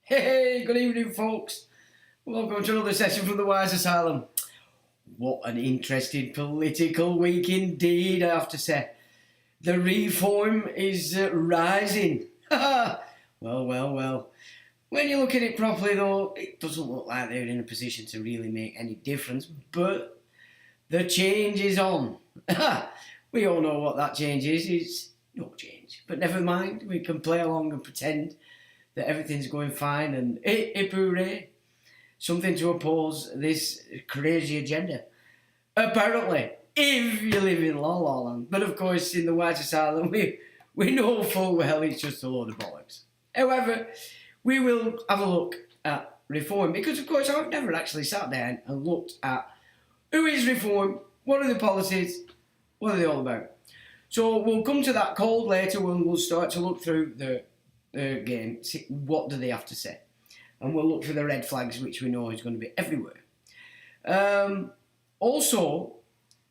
Hey, good evening, folks. Welcome to another session from the Wise Asylum. What an interesting political week indeed, I have to say. The reform is rising. Well. When you look at it properly, though, it doesn't look like they're in a position to really make any difference, but the change is on. We all know what that change is. It's no change. But never mind, we can play along and pretend that everything's going fine and hip hooray. Something to oppose this crazy agenda. Apparently, if you live in La La Land. But of course, in the Wise Asylum, we know full well it's just a load of bollocks. However, we will have a look at reform because, of course, I've never actually sat down and looked at who is reform, what are the policies, what are they all about. So we'll come to that cold later when we'll start to look through the game, see what do they have to say. And we'll look for the red flags, which we know is going to be everywhere. Also,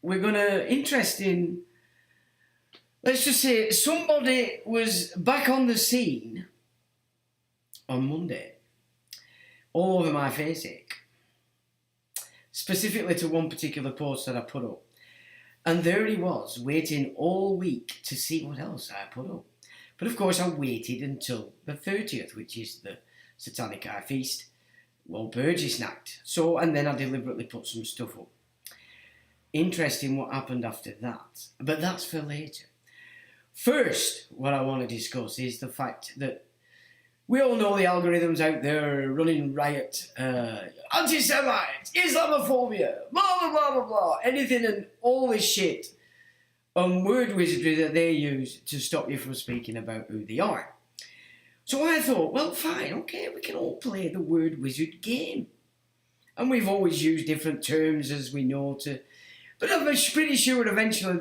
we're going to interest in, let's just say, somebody was back on the scene on Monday, all over my Facebook, specifically to one particular post that I put up. And there he was, waiting all week to see what else I put up. But of course I waited until the 30th, which is the Satanic High Feast, Walpurgis Night. So, and then I deliberately put some stuff up. Interesting what happened after that, but that's for later. First, what I want to discuss is the fact that we all know the algorithms out there running riot, anti-Semites, Islamophobia, blah, blah, blah, blah, blah, anything and all this shit on word wizardry that they use to stop you from speaking about who they are. So I thought, well, fine, okay, we can all play the word wizard game. And we've always used different terms, as we know, but I'm pretty sure eventually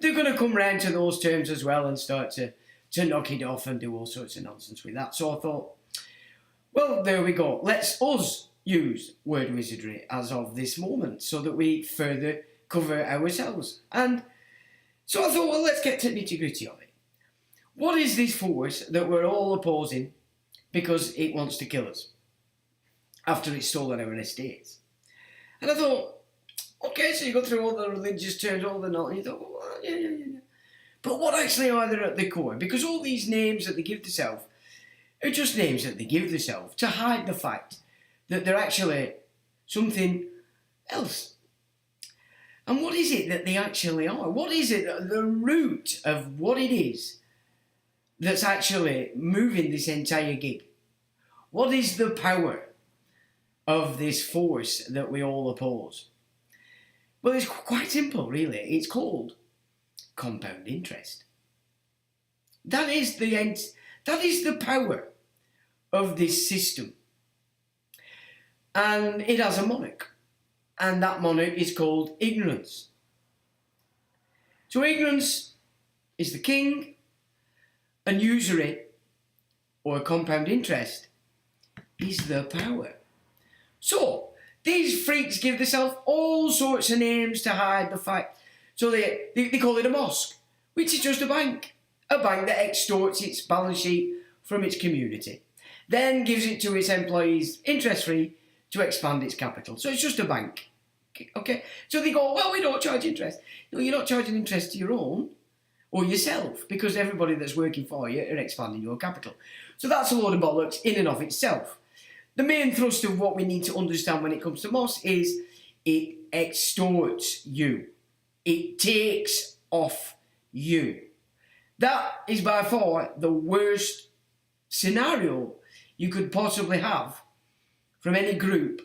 they're gonna come round to those terms as well and start to knock it off and do all sorts of nonsense with that. So I thought, well, there we go. Let's us use word wizardry as of this moment so that we further cover ourselves. And so I thought, well, let's get to nitty-gritty of it. What is this force that we're all opposing because it wants to kill us after it's stolen our estates? And I thought, okay, so you go through all the religious terms, all the knowledge, you thought, well, yeah. But what actually are they at the core? Because all these names that they give themselves are just names that they give themselves to hide the fact that they're actually something else. And what is it that they actually are? What is it, the root of what it is that's actually moving this entire gig? What is the power of this force that we all oppose? Well, it's quite simple, really. It's called compound interest. That is the power of this system. And it has a monarch. And that monarch is called ignorance. So ignorance is the king, and usury, or compound interest, is the power. So these freaks give themselves all sorts of names to hide the fact. So they call it a mosque, which is just a bank that extorts its balance sheet from its community, then gives it to its employees interest-free to expand its capital. So it's just a bank. Okay? So they go, well, we don't charge interest. No, you're not charging interest to your own or yourself, because everybody that's working for you are expanding your capital. So that's a load of bollocks in and of itself. the main thrust of what we need to understand when it comes to MOS is it extorts you. It takes off you. That is by far the worst scenario you could possibly have from any group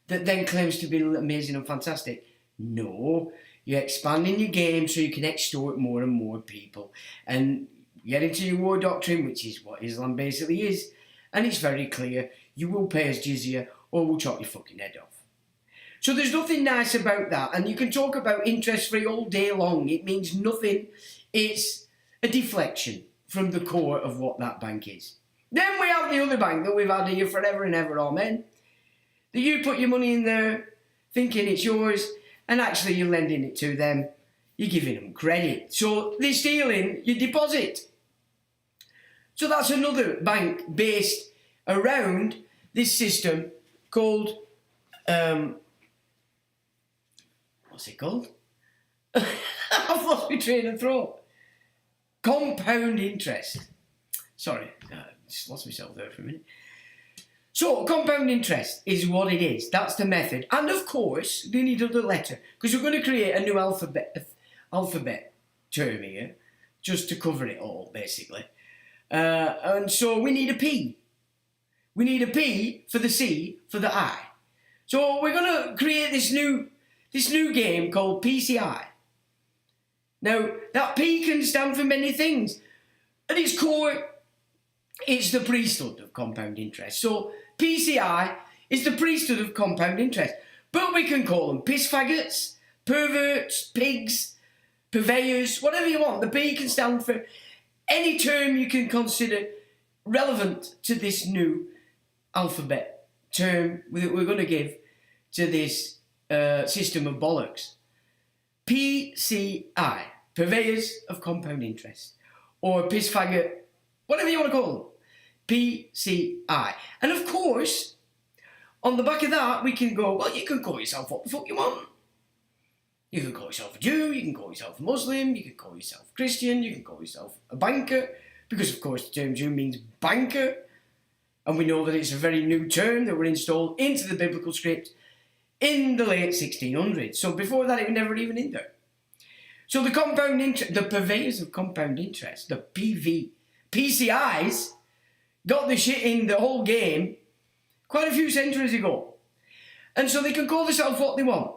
that then claims to be amazing and fantastic. No, you're expanding your game so you can extort more and more people. And get into your war doctrine, which is what Islam basically is, and it's very clear, you will pay us jizya or we'll chop your fucking head off. So there's nothing nice about that, and you can talk about interest-free all day long. It means nothing. It's a deflection from the core of what that bank is. Then we have the other bank that we've had here forever and ever, amen. That you put your money in there, thinking it's yours, and actually you're lending it to them. You're giving them credit. So they're stealing your deposit. So that's another bank based around this system called, what's it called? I've lost my train of thought. Compound interest. Sorry, I just lost myself there for a minute. So, compound interest is what it is. That's the method. And of course, they need another letter, because we're going to create a new alphabet term here, just to cover it all, basically. And so we need a P. We need a P for the C for the I. So we're going to create this new game called PCI. Now, that P can stand for many things. At its core, it's the priesthood of compound interest. So PCI is the priesthood of compound interest. But we can call them piss faggots, perverts, pigs, purveyors, whatever you want. The P can stand for any term you can consider relevant to this new alphabet term that we're going to give to this system of bollocks. PCI, purveyors of compound interest, or piss faggot, whatever you want to call them. PCI. And of course, on the back of that, we can go, well, you can call yourself what the fuck you want. You can call yourself a Jew, you can call yourself a Muslim, you can call yourself Christian, you can call yourself a banker, because of course the term Jew means banker, and we know that it's a very new term that were installed into the biblical script in the late 1600s. So before that, it was never even in there. So the compound interest, the purveyors of compound interest, the PCIs, got the shit in the whole game quite a few centuries ago. And so they can call themselves what they want,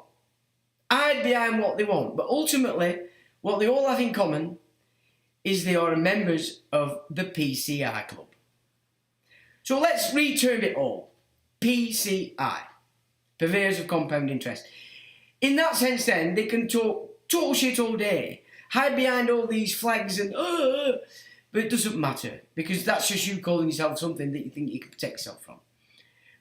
hide behind what they want, but ultimately, what they all have in common is they are members of the PCI club. So let's reterm it all. PCI, purveyors of compound interest. In that sense then, they can talk total shit all day, hide behind all these flags and but it doesn't matter, because that's just you calling yourself something that you think you can protect yourself from.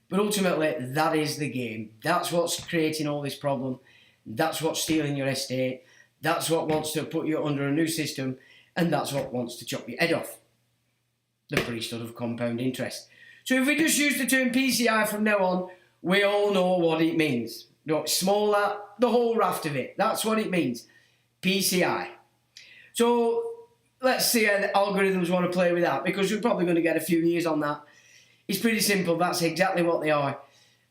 But ultimately, that is the game. That's what's creating all this problem. That's what's stealing your estate. That's what wants to put you under a new system, and that's what wants to chop your head off. The priesthood of compound interest. So if we just use the term PCI from now on, we all know what it means. No, small that, the whole raft of it. That's what it means. PCI. So let's see how the algorithms want to play with that, because we're probably going to get a few years on that. It's pretty simple. That's exactly what they are.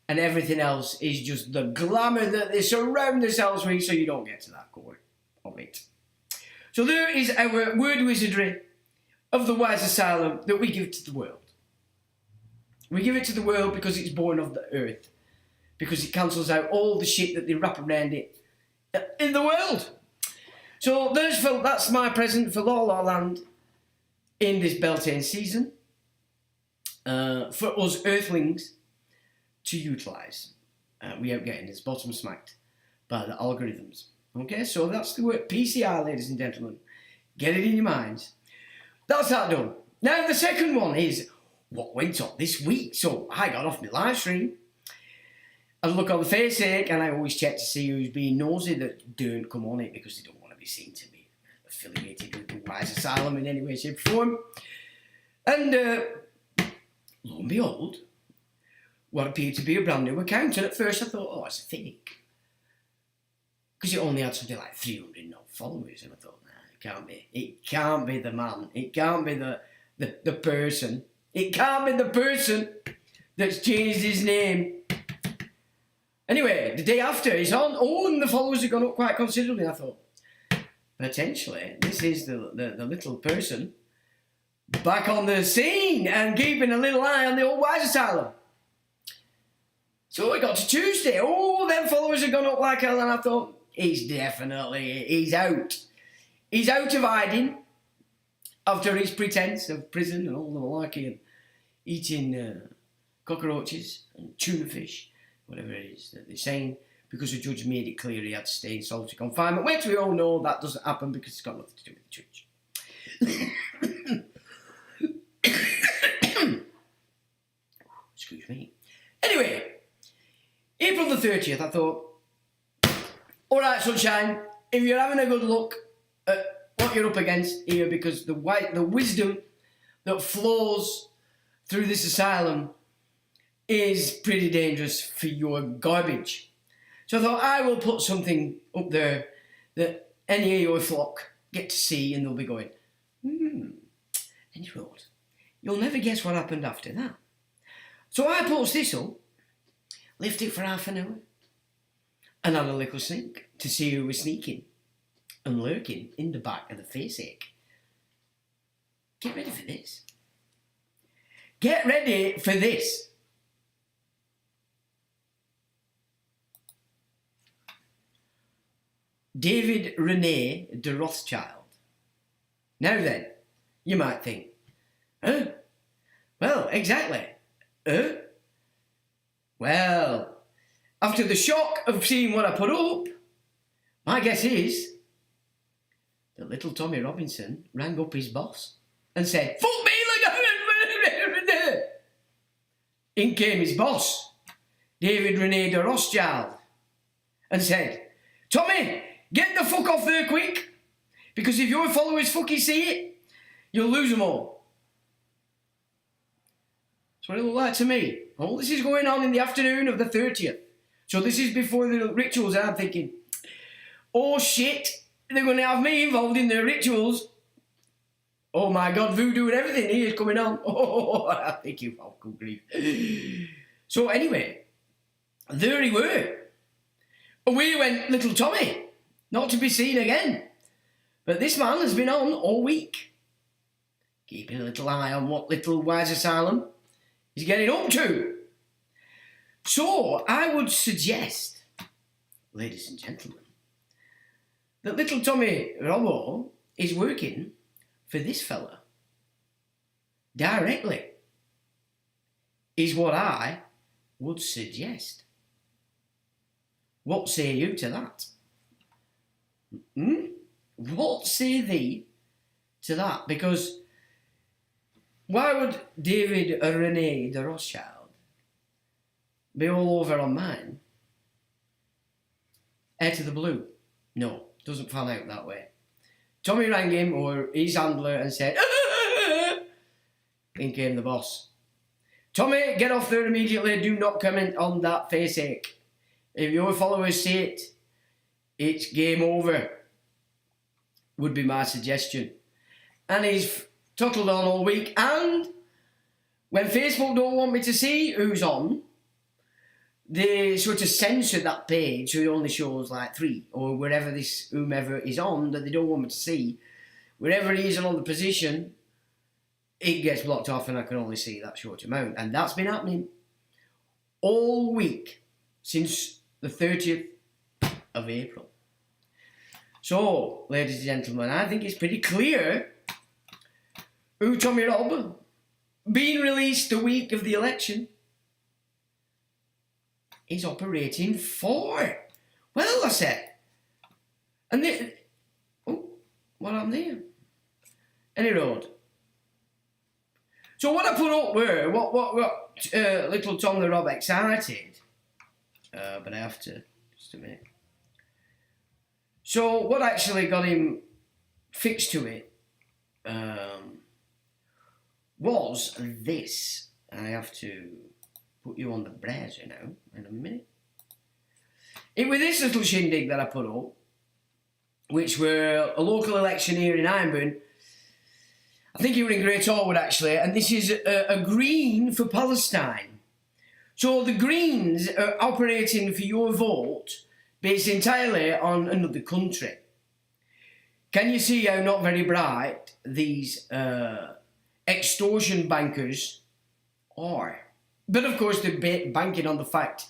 And everything else is just the glamour that they surround themselves with, so you don't get to that core of it. So there is our word wizardry of the wise asylum that we give to the world. We give it to the world because it's born of the earth, because it cancels out all the shit that they wrap around it in the world. So that's my present for La La Land in this Beltane season, for us earthlings to utilise without getting this bottom smacked by the algorithms. Okay, so that's the word PCI, ladies and gentlemen. Get it in your minds. That's that done. Now the second one is what went on this week. So I got off my live stream. I look on the Facebook, and I always check to see who's being nosy that don't come on it, because they don't want to be seen to be affiliated with the Wise Asylum in any way, shape, or form. And lo and behold, what appeared to be a brand new account. And at first I thought, oh, it's a fake, because it only had something like 300 followers. And I thought, nah, it can't be. It can't be the man. It can't be the person. It can't be the person that's changed his name. Anyway, the day after he's on. Oh, and the followers have gone up quite considerably. I thought, potentially, this is the little person back on the scene and keeping a little eye on the old wise asylum. So we got to Tuesday. Oh, them followers have gone up like hell, and I thought, he's out. He's out of hiding after his pretense of prison and all the malarkey and eating cockroaches and tuna fish, whatever it is that they're saying, because the judge made it clear he had to stay in solitary confinement, which we all know that doesn't happen because it's got nothing to do with the church. Excuse me. Anyway, April the 30th, I thought, all right, sunshine, if you're having a good look at what you're up against here, because the wisdom that flows through this asylum is pretty dangerous for your garbage. So I thought I will put something up there that any of your flock get to see, and they'll be going, And he wrote, you'll never guess what happened after that. So I post this up, left it for half an hour, and had a little sneak to see who was sneaking and lurking in the back of the face ache. Get ready for this. Get ready for this. David Rene de Rothschild. Now then, you might think, huh? Well, exactly. Huh? Well, after the shock of seeing what I put up, my guess is that little Tommy Robinson rang up his boss and said, fuck me! In came his boss, David Rene de Rothschild, and said, Tommy, get the fuck off there quick, because if your followers fucking see it, you'll lose them all. That's what it looked like to me. All this is going on in the afternoon of the 30th. So this is before the rituals, and I'm thinking, oh shit, they're going to have me involved in their rituals. Oh my God, voodoo and everything here is coming on. Oh, I think you oh, good grief. So anyway, there he were. Away went little Tommy, not to be seen again. But this man has been on all week, keeping a little eye on what little wise asylum is getting up to. So I would suggest, ladies and gentlemen, that little Tommy Robbo is working for this fella directly, is what I would suggest. What say you to that? What say thee to that? Because why would David Rene de Rothschild be all over on mine out of the blue? No, doesn't fall out that way. Tommy rang him or his handler and said, in came the boss. Tommy, get off there immediately. Do not comment on that face ache. If your followers see it, it's game over, would be my suggestion. And he's tottled on all week. And when Facebook don't want me to see who's on, they sort of censor that page so it only shows like 3 or wherever this whomever is on that they don't want me to see. Wherever he is on the position, it gets blocked off and I can only see that short amount. And that's been happening all week since the 30th of April. So, ladies and gentlemen, I think it's pretty clear who Tommy Robb, being released the week of the election, is operating for. Well, I said. And they, oh, what happened there? Any road. So what I put up were, what little Tom the Rob excited, but I have to, just a minute. So what actually got him fixed to it was this. I have to put you on the browser now, in a minute. It was this little shindig that I put up, which were a local election here in Ironburn. I think you were in Great Orwood actually, and this is a green for Palestine. So the Greens are operating for your vote based entirely on another country. Can you see how not very bright these extortion bankers are? But of course they're banking on the fact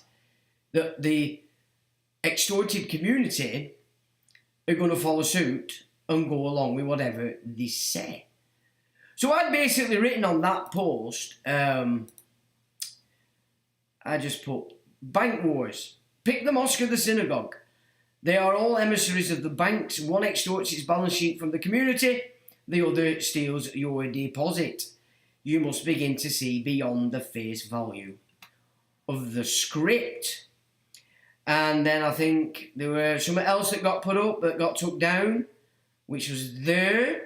that the extorted community are going to follow suit and go along with whatever they say. So I'd basically written on that post, I just put, bank wars, pick the mosque or the synagogue. They are all emissaries of the banks. One extorts its balance sheet from the community, the other steals your deposit. You must begin to see beyond the face value of the script. And then I think there was something else that got put up that got took down, which was there.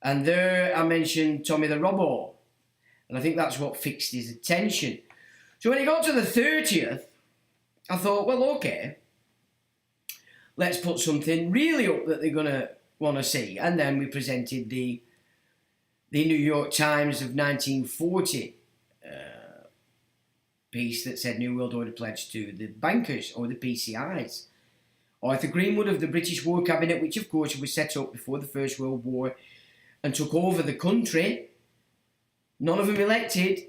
And there I mentioned Tommy the Robbo. And I think that's what fixed his attention. So when it got to the 30th, I thought, well, okay, let's put something really up that they're going to want to see. And then we presented the New York Times of 1940 piece that said New World Order pledge to the bankers, or the PCIs. Arthur Greenwood of the British War Cabinet, which of course was set up before the First World War and took over the country, none of them elected,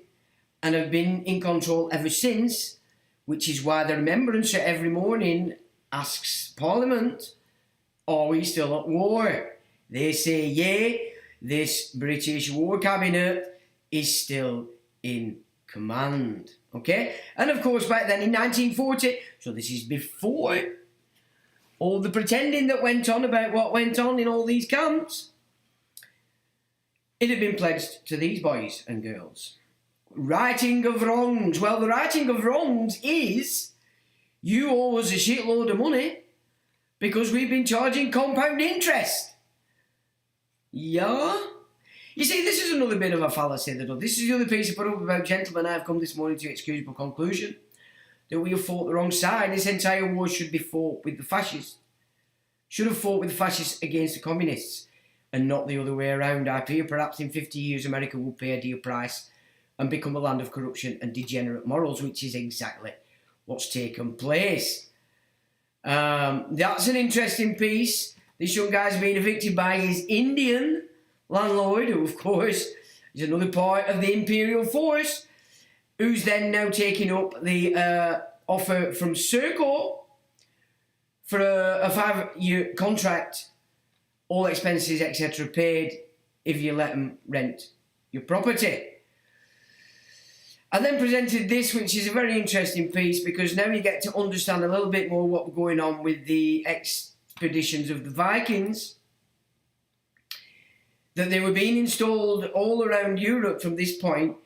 and have been in control ever since, which is why the Remembrancer every morning asks Parliament, are we still at war? They say, yeah, this British War Cabinet is still in command. Okay? And of course, back then in 1940, so this is before all the pretending that went on about what went on in all these camps, it had been pledged to these boys and girls. Righting of wrongs. Well, the righting of wrongs is you owe us a shitload of money because we've been charging compound interest. Yeah? You see, this is another bit of a fallacy. This is the other piece I put up about, gentlemen, I have come this morning to excusable conclusion that we have fought the wrong side. This entire war should be fought with the fascists. Should have fought with the fascists against the communists and not the other way around. I fear perhaps in 50 years America will pay a dear price and become a land of corruption and degenerate morals, which is exactly what's taken place. That's an interesting piece. This young guy's being evicted by his Indian landlord, who of course is another part of the imperial force, who's then now taking up the offer from Serco for a 5-year contract, all expenses, etc. paid, if you let them rent your property. I then presented this, which is a very interesting piece, because now you get to understand a little bit more what's going on with the expeditions of the Vikings, that they were being installed all around Europe from this point,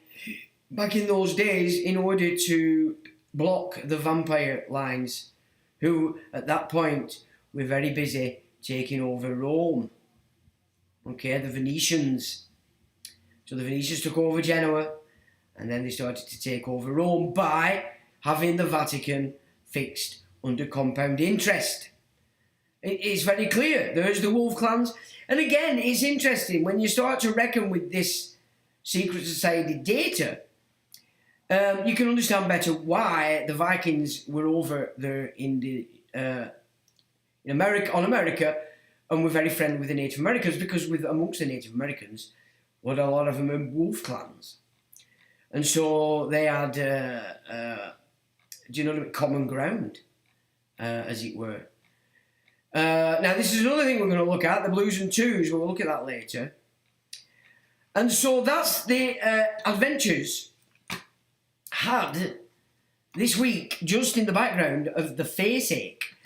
back in those days, in order to block the vampire lines, who at that point were very busy taking over Rome. Okay, the Venetians. So the Venetians took over Genoa, and then they started to take over Rome by having the Vatican fixed under compound interest. It's very clear. There's the wolf clans. And again, it's interesting, when you start to reckon with this secret society data, you can understand better why the Vikings were over there in America, and were very friendly with the Native Americans, because amongst the Native Americans, what a lot of them are wolf clans. And so they had, common ground, as it were. Now, this is another thing we're going to look at, the blues and twos. We'll look at that later. And so that's the adventures had this week, just in the background of the face ache.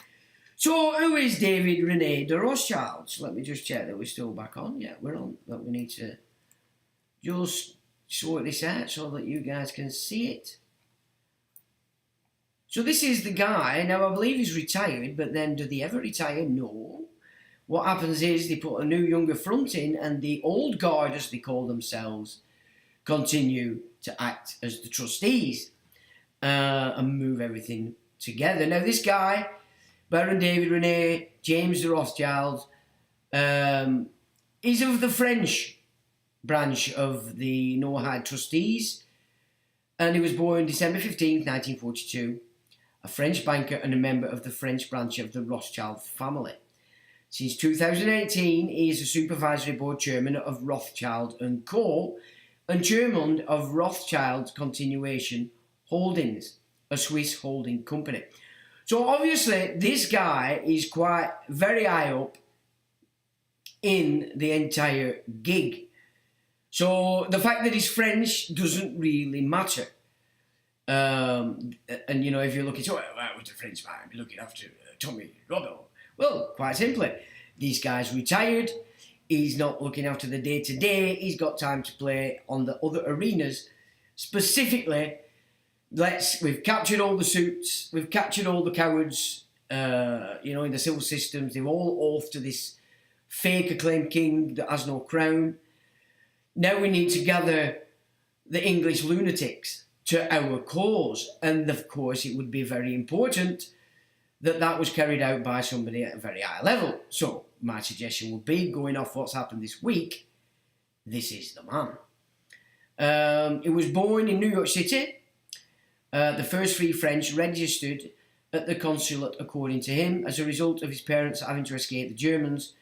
So, who is David René de Rothschild? So let me just check that we're still back on. Yeah, we're on. But we need to just sort this out so that you guys can see it. So this is the guy. Now, I believe he's retired, but then do they ever retire? No. What happens is they put a new, younger front in, and the old guard, as they call themselves, continue to act as the trustees and move everything together. Now, this guy, Baron David René James de Rothschild, is of the French branch of the Noahide trustees. and he was born December 15th, 1942, a French banker and a member of the French branch of the Rothschild family. Since 2018, he is a supervisory board chairman of Rothschild & Co. and chairman of Rothschild Continuation Holdings, a Swiss holding company. So obviously, this guy is very high up in the entire gig. So the fact that he's French doesn't really matter. And you know, if you're looking, why would the French man be looking after Tommy Robbo? Well, quite simply, this guy's retired. He's not looking after the day-to-day. He's got time to play on the other arenas. Specifically, we've captured all the suits. We've captured all the cowards, in the civil systems. They've all oath to this fake acclaimed king that has no crown. Now we need to gather the English lunatics to our cause. And of course, it would be very important that was carried out by somebody at a very high level. So my suggestion would be, going off what's happened this week, this is the man. He was born in New York City. The first free French registered at the consulate, according to him, as a result of his parents having to escape the Germans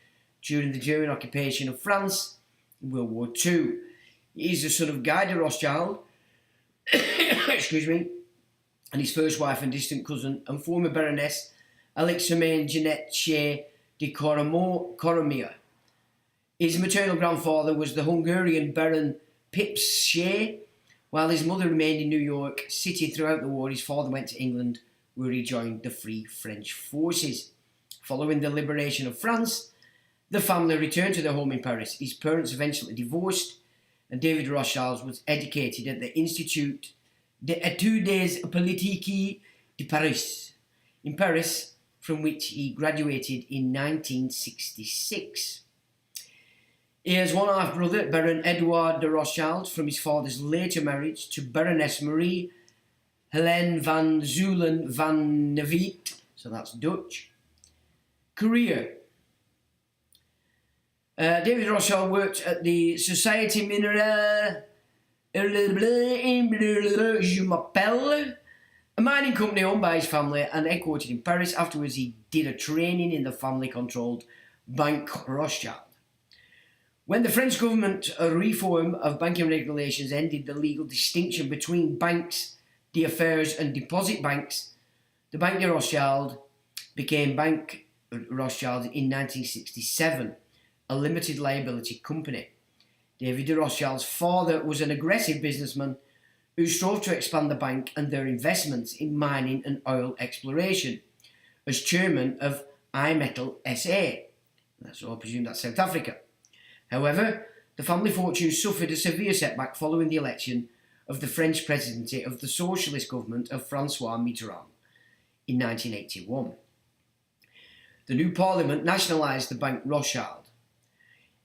during the German occupation of France in World War II. He is the son of Guy de Rothschild, excuse me, and his first wife and distant cousin and former Baroness Alexandrine Jeanette Shea de Coromir. His maternal grandfather was the Hungarian Baron Pips Shea. While his mother remained in New York City throughout the war, his father went to England, where he joined the Free French Forces. Following the liberation of France, the family returned to their home in Paris. His parents eventually divorced, and David Rothschild was educated at the Institut d'études politiques de Paris, in Paris, from which he graduated in 1966. He has one half-brother, Baron Edward de Rothschild, from his father's later marriage to Baroness Marie Helene van Zuylen van Neviet, so that's Dutch. Career. David Rothschild worked at the Société Minérale Je m'appelle, a mining company owned by his family and headquartered in Paris. Afterwards, he did a training in the family-controlled Bank Rothschild. When the French government reform of banking regulations ended the legal distinction between banks, d'affaires and deposit banks, the Bank de Rothschild became Bank Rothschild in 1967, a limited liability company. David de Rothschild's father was an aggressive businessman who strove to expand the bank and their investments in mining and oil exploration as chairman of iMetal SA. So I presume that's South Africa. However, the family fortune suffered a severe setback following the election of the French presidency of the socialist government of François Mitterrand in 1981. The new parliament nationalised the Bank Rothschild.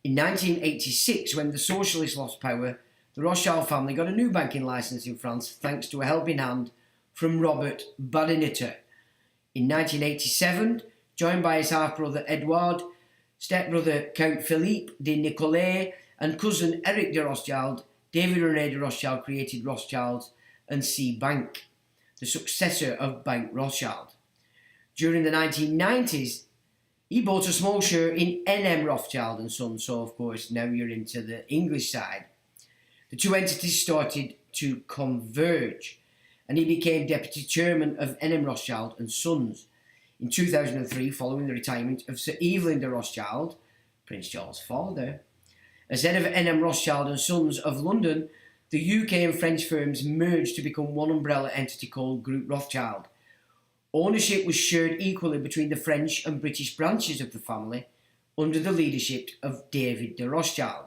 In 1986, when the socialists lost power, the Rothschild family got a new banking licence in France thanks to a helping hand from Robert Badinter. In 1987, joined by his half-brother Edouard, stepbrother Count Philippe de Nicolet and cousin Eric de Rothschild, David René de Rothschild created Rothschild and C Bank, the successor of Bank Rothschild. During the 1990s, he bought a small share in NM Rothschild and Sons, so of course now you're into the English side. The two entities started to converge, and he became deputy chairman of NM Rothschild and Sons. In 2003, following the retirement of Sir Evelyn de Rothschild, Prince Charles' father, as head of NM Rothschild and Sons of London, the UK and French firms merged to become one umbrella entity called Group Rothschild. Ownership was shared equally between the French and British branches of the family under the leadership of David de Rothschild.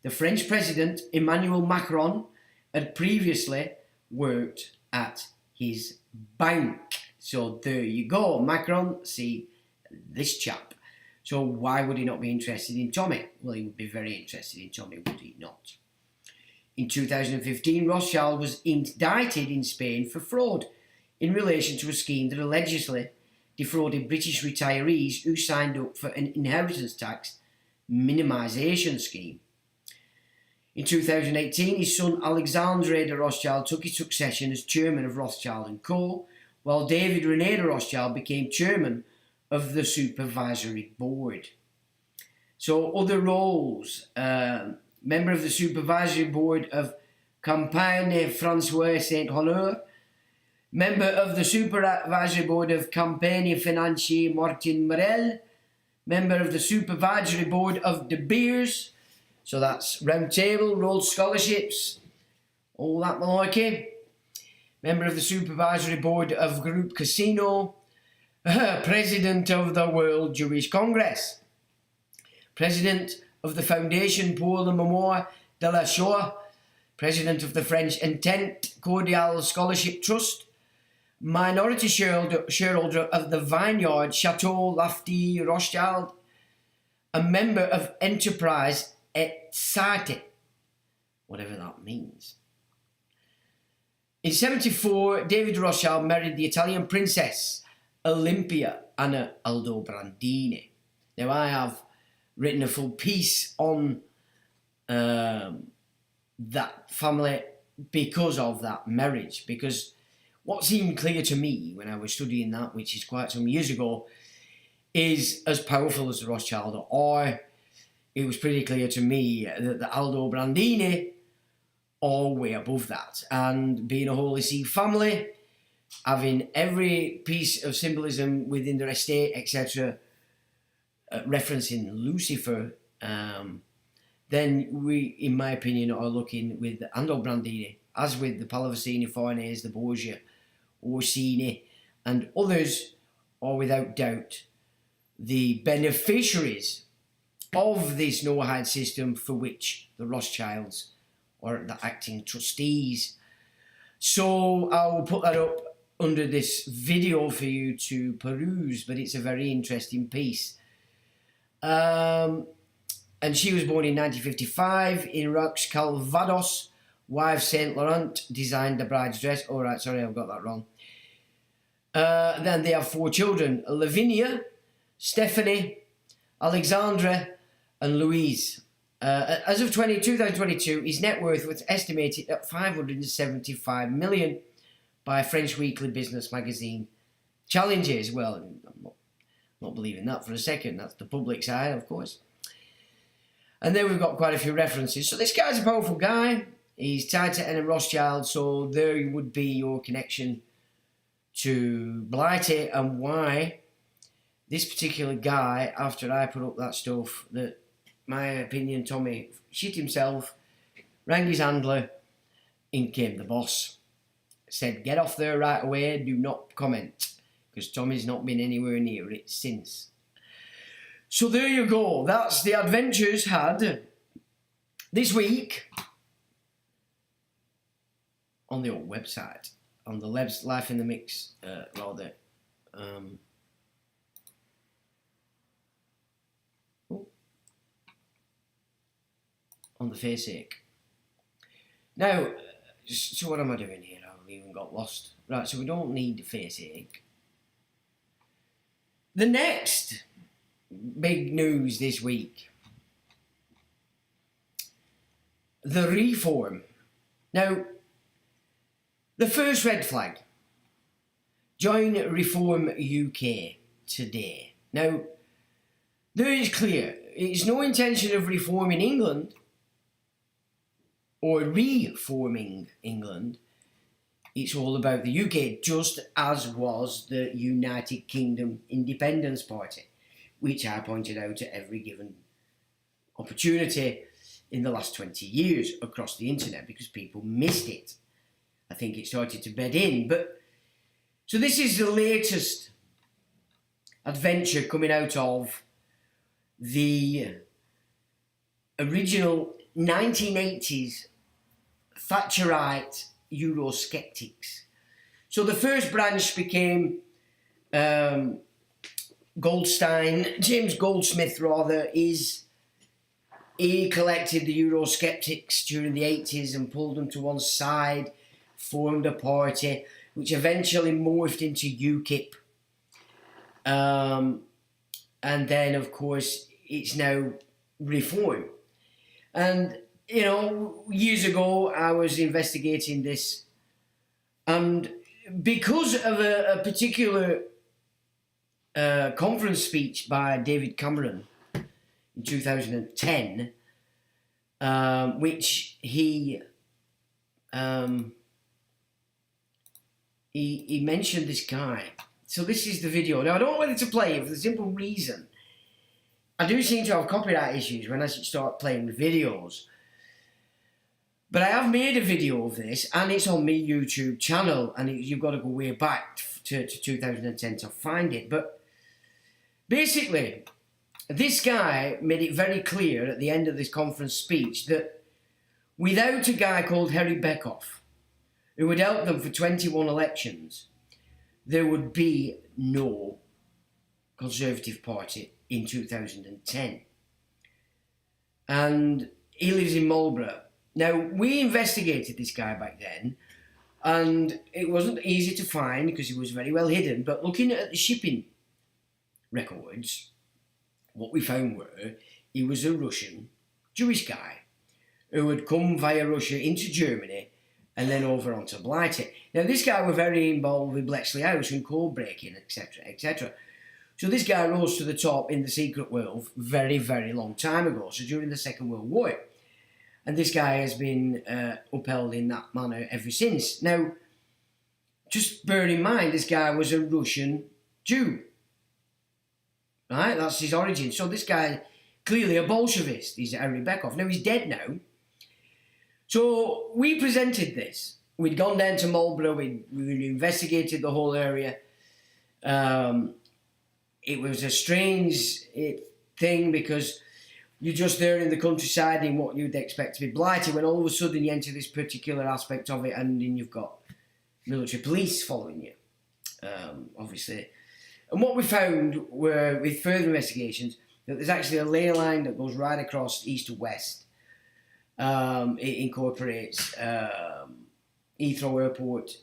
The French president, Emmanuel Macron, had previously worked at his bank. So there you go, Macron, see this chap. So why would he not be interested in Tommy? Well, he would be very interested in Tommy, would he not? In 2015, Rothschild was indicted in Spain for fraud in relation to a scheme that allegedly defrauded British retirees who signed up for an inheritance tax minimisation scheme. In 2018, his son Alexandre de Rothschild took his succession as chairman of Rothschild & Co., while David René de Rothschild became chairman of the supervisory board. So other roles, member of the supervisory board of Campagne François Saint-Honor, member of the supervisory board of Campagne Financier Martin Morel, member of the supervisory board of De Beers, so that's Round Table, Rhodes Scholarships, all that malarkey. Member of the supervisory board of Group Casino, president of the World Jewish Congress, president of the Foundation pour la Mémoire de la Shoah, president of the French Entente Cordial Scholarship Trust, minority shareholder of the Vineyard Chateau Lafite Rothschild, a member of Enterprise et Sarte, whatever that means. In 1974, David Rothschild married the Italian princess Olympia Anna Aldobrandini. Now, I have written a full piece on that family because of that marriage, because what seemed clear to me when I was studying that, which is quite some years ago, is as powerful as the Rothschild are, it was pretty clear to me that the Aldobrandini are way above that. And being a Holy See family, having every piece of symbolism within their estate, etc., referencing Lucifer, then we, in my opinion, are looking with the Aldobrandini, as with the Pallavicini, Farnese, the Borgia, Orsini, and others, are without doubt the beneficiaries of this Noahide system for which the Rothschilds are the acting trustees. So I will put that up under this video for you to peruse, but it's a very interesting piece. And she was born in 1955 in Roux, Calvados. Wife Saint Laurent designed the bride's dress. Oh, right, sorry, I've got that wrong. Then they have 4 children: Lavinia, Stephanie, Alexandra, and Louise. As of 2022, his net worth was estimated at 575 million by French weekly business magazine Challenges. Well, I'm not believing that for a second. That's the public side, of course. And then we've got quite a few references. So this guy's a powerful guy. He's tied to N.M. Rothschild, so there would be your connection to Blighty and why this particular guy, after I put up that stuff, that my opinion, Tommy shit himself, rang his handler, in came the boss. Said, get off there right away, do not comment, because Tommy's not been anywhere near it since. So there you go, that's the adventures had this week on the old website, on the Life in the Mix, rather. On the Facebook. Now, so what am I doing here? I've even got lost. Right, so we don't need the Facebook. The next big news this week. The reform. Now, the first red flag. Join Reform UK today. Now, there is clear, it's no intention of reforming England or reforming England. It's all about the UK, just as was the United Kingdom Independence Party, which I pointed out at every given opportunity in the last 20 years across the internet because people missed it. I think it started to bed in. But so this is the latest adventure coming out of the original 1980s Thatcherite Eurosceptics. So the first branch became Goldstein, James Goldsmith rather, he collected the Eurosceptics during the 80s and pulled them to one side, formed a party, which eventually morphed into UKIP. And then, of course, it's now Reform. And you know, years ago I was investigating this, and because of a particular conference speech by David Cameron in 2010, which he mentioned this guy. So this is the video. Now I don't know whether to play it for the simple reason I do seem to have copyright issues when I start playing with videos. But I have made a video of this, and it's on my YouTube channel, and you've got to go way back to 2010 to find it. But basically, this guy made it very clear at the end of this conference speech that without a guy called Harry Beckoff, who had helped them for 21 elections, there would be no Conservative Party in 2010. And he lives in Marlborough. Now, we investigated this guy back then, and it wasn't easy to find because he was very well hidden, but looking at the shipping records, what we found were he was a Russian Jewish guy who had come via Russia into Germany and then over onto Blighty. Now, this guy was very involved with Bletchley House and code breaking, etc., etc. So this guy rose to the top in the secret world very, very long time ago, so during the Second World War. And this guy has been upheld in that manner ever since. Now, just bear in mind, this guy was a Russian Jew. Right? That's his origin. So this guy, clearly a Bolshevist. He's Harry Beckoff. Now, he's dead now. So we presented this. We'd gone down to Marlborough. We investigated the whole area. It was a strange thing because you're just there in the countryside in what you'd expect to be Blighty, when all of a sudden you enter this particular aspect of it, and then you've got military police following you, obviously. And what we found were, with further investigations, that there's actually a ley line that goes right across east to west. It incorporates Heathrow Airport,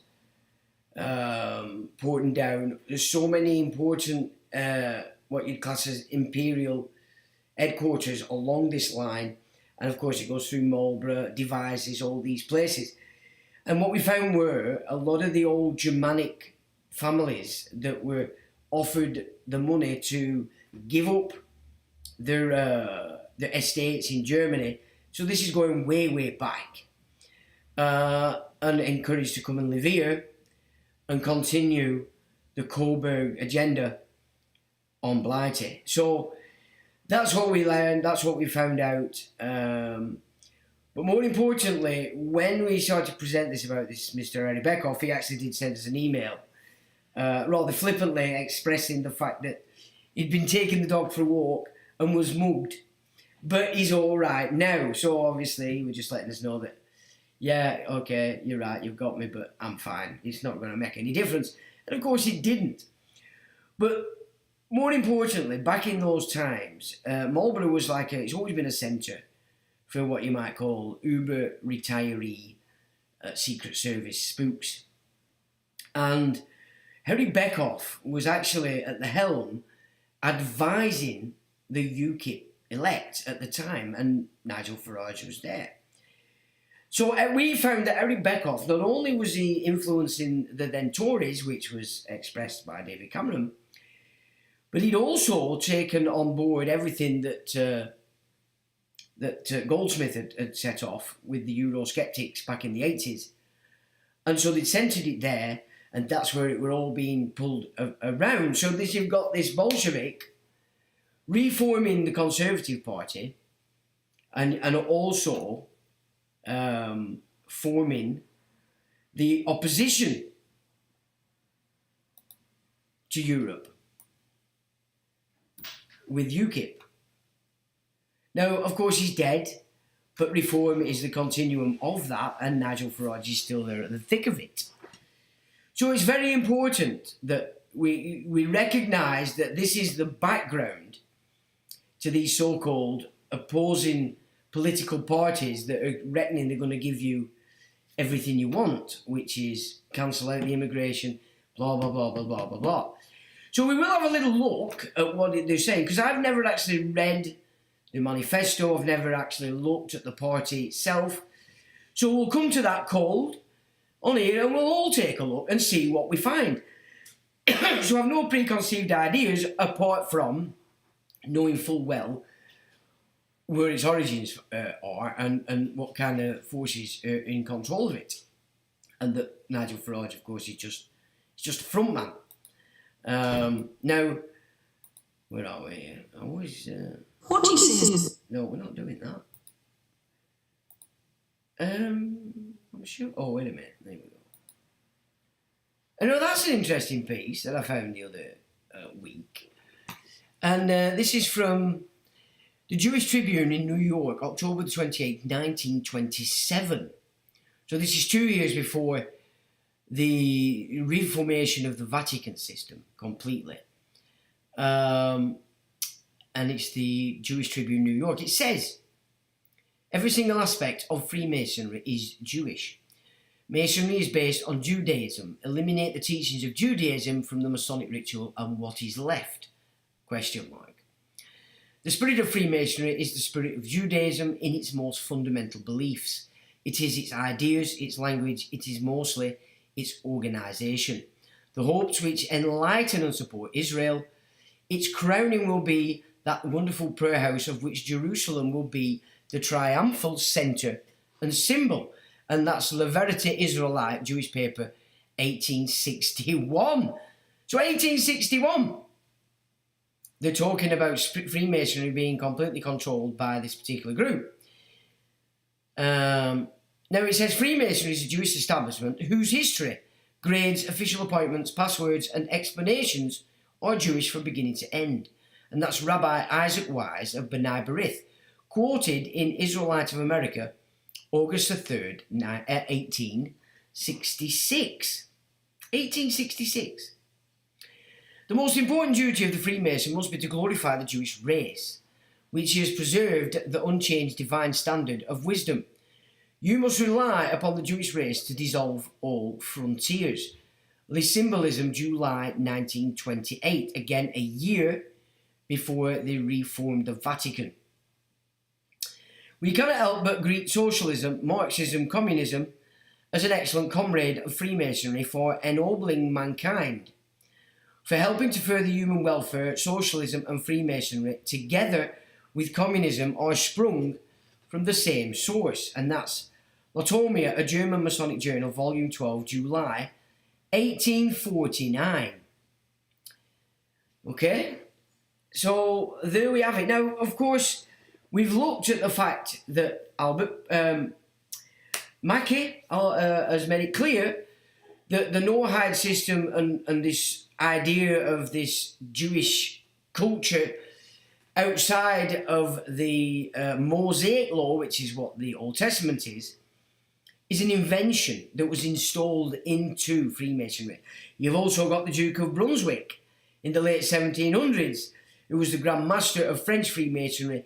Porton Down. There's so many important, what you'd class as imperial headquarters along this line, and of course it goes through Marlborough, Devizes, all these places. And what we found were a lot of the old Germanic families that were offered the money to give up their estates in Germany. So this is going way, way back, and encouraged to come and live here and continue the Coburg agenda on Blighty. So that's what we learned, that's what we found out. But more importantly, when we started to present this about this Mr. Harry Beckoff, he actually did send us an email, rather flippantly expressing the fact that he'd been taking the dog for a walk and was mugged. But he's all right now. So obviously, he was just letting us know that, yeah, okay, you're right, you've got me, but I'm fine. It's not going to make any difference. And of course, it didn't. But more importantly, back in those times, Marlborough was like it's always been a centre for what you might call uber retiree Secret Service spooks. And Harry Beckoff was actually at the helm advising the UKIP elect at the time, and Nigel Farage was there. So we found that Harry Beckoff, not only was he influencing the then Tories, which was expressed by David Cameron, but he'd also taken on board everything that Goldsmith had set off with the Eurosceptics back in the 80s. And so they'd centred it there, and that's where it were all being pulled around. So you've got this Bolshevik reforming the Conservative Party, and also forming the opposition to Europe with UKIP. Now, of course, he's dead, but reform is the continuum of that, and Nigel Farage is still there at the thick of it. So it's very important that we recognise that this is the background to these so-called opposing political parties that are reckoning they're going to give you everything you want, which is cancel out the immigration, blah, blah, blah, blah, blah, blah, blah. So we will have a little look at what they're saying, because I've never actually read the manifesto. I've never actually looked at the party itself. So we'll come to that cold on here and we'll all take a look and see what we find. So I've no preconceived ideas apart from knowing full well where its origins are and what kind of forces are in control of it. And that Nigel Farage, of course, is just a front man. Now, where are we? I always... What do you say? No, we're not doing that. I'm sure... Oh, wait a minute. There we go. I know that's an interesting piece that I found the other week. And this is from the Jewish Tribune in New York, October 28th, 1927. So this is 2 years before the reformation of the Vatican system completely. And it's the Jewish Tribune New York. It says, every single aspect of Freemasonry is Jewish. Masonry is based on Judaism. Eliminate the teachings of Judaism from the Masonic ritual and what is left? Question mark. The spirit of Freemasonry is the spirit of Judaism in its most fundamental beliefs. It is its ideas, its language, it is mostly its organisation. The hopes which enlighten and support Israel, its crowning will be that wonderful prayer house of which Jerusalem will be the triumphal centre and symbol. And that's La Verite Israelite, Jewish paper, 1861. So 1861, they're talking about Freemasonry being completely controlled by this particular group. Now it says Freemasonry is a Jewish establishment whose history, grades, official appointments, passwords and explanations are Jewish from beginning to end. And that's Rabbi Isaac Wise of B'nai B'rith, quoted in Israelite of America, August the 3rd, 1866. 1866. The most important duty of the Freemason must be to glorify the Jewish race, which has preserved the unchanged divine standard of wisdom. You must rely upon the Jewish race to dissolve all frontiers. The symbolism, July 1928, again a year before they reformed the Vatican. We cannot help but greet socialism, Marxism, communism as an excellent comrade of Freemasonry for ennobling mankind. For helping to further human welfare, socialism and Freemasonry, together with communism, are sprung from the same source, and that's Lotomia, a German Masonic journal, volume 12, July 1849. Okay? So there we have it. Now, of course, we've looked at the fact that Albert Mackey has made it clear that the Noahide system and this idea of this Jewish culture outside of the Mosaic law, which is what the Old Testament is an invention that was installed into Freemasonry. You've also got the Duke of Brunswick in the late 1700s, who was the Grand Master of French Freemasonry,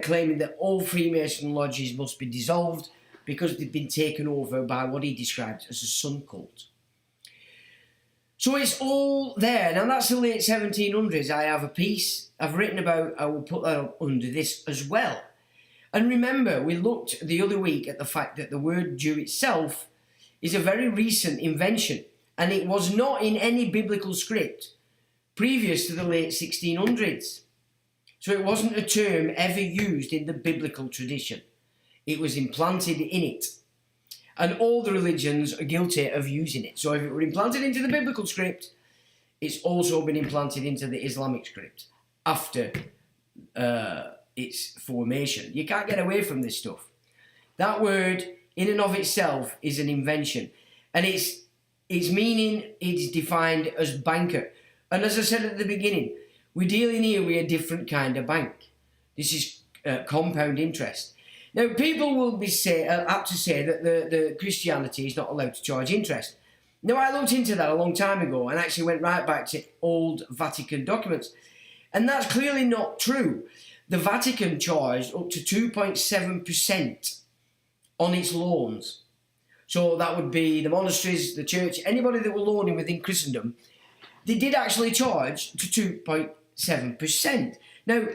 claiming that all Freemason lodges must be dissolved because they've been taken over by what he described as a sun cult. So it's all there. Now that's the late 1700s. I have a piece I've written about, I will put that up under this as well. And remember, we looked the other week at the fact that the word Jew itself is a very recent invention, and it was not in any biblical script previous to the late 1600s. So it wasn't a term ever used in the biblical tradition. It was implanted in it. And all the religions are guilty of using it. So if it were implanted into the biblical script, it's also been implanted into the Islamic script after its formation. You can't get away from this stuff. That word, in and of itself, is an invention. And its meaning is defined as banker. And as I said at the beginning, we're dealing here with a different kind of bank. This is compound interest. Now, people will be apt to say that the Christianity is not allowed to charge interest. Now, I looked into that a long time ago and actually went right back to old Vatican documents. And that's clearly not true. The Vatican charged up to 2.7% on its loans. So that would be the monasteries, the church, anybody that were loaning within Christendom. They did actually charge to 2.7%. Now,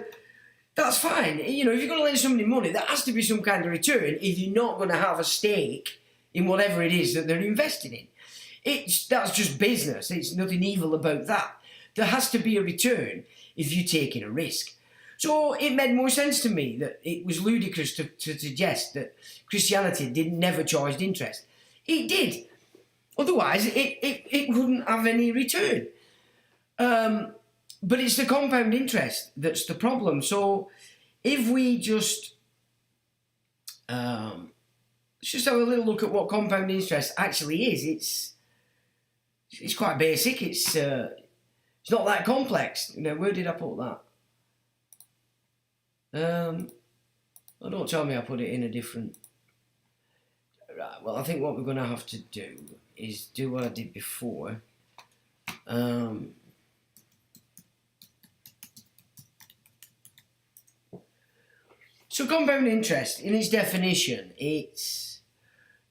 that's fine. You know, if you're going to lend somebody money, there has to be some kind of return if you're not going to have a stake in whatever it is that they're investing in. That's just business. It's nothing evil about that. There has to be a return if you're taking a risk. So it made more sense to me that it was ludicrous to suggest that Christianity never charged interest. It did. Otherwise, it wouldn't have any return. But it's the compound interest that's the problem. So if we just... let's just have a little look at what compound interest actually is. It's quite basic. It's not that complex. You know, where did I put that? Well, don't tell me I put it in a different... Right, well, I think what we're going to have to do is do what I did before. So compound interest, in its definition, it's...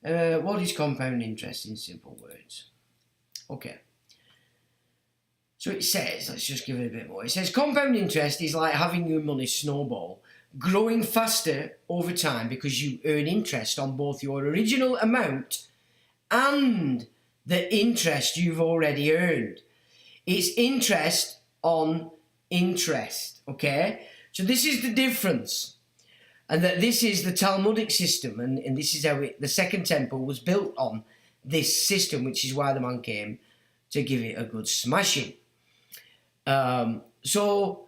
what is compound interest in simple words? Okay. So it says, let's just give it a bit more. It says compound interest is like having your money snowball, growing faster over time because you earn interest on both your original amount and the interest you've already earned. It's interest on interest, okay? So this is the difference. And that this is the Talmudic system, and this is how the Second Temple was built on this system, which is why the man came to give it a good smashing. So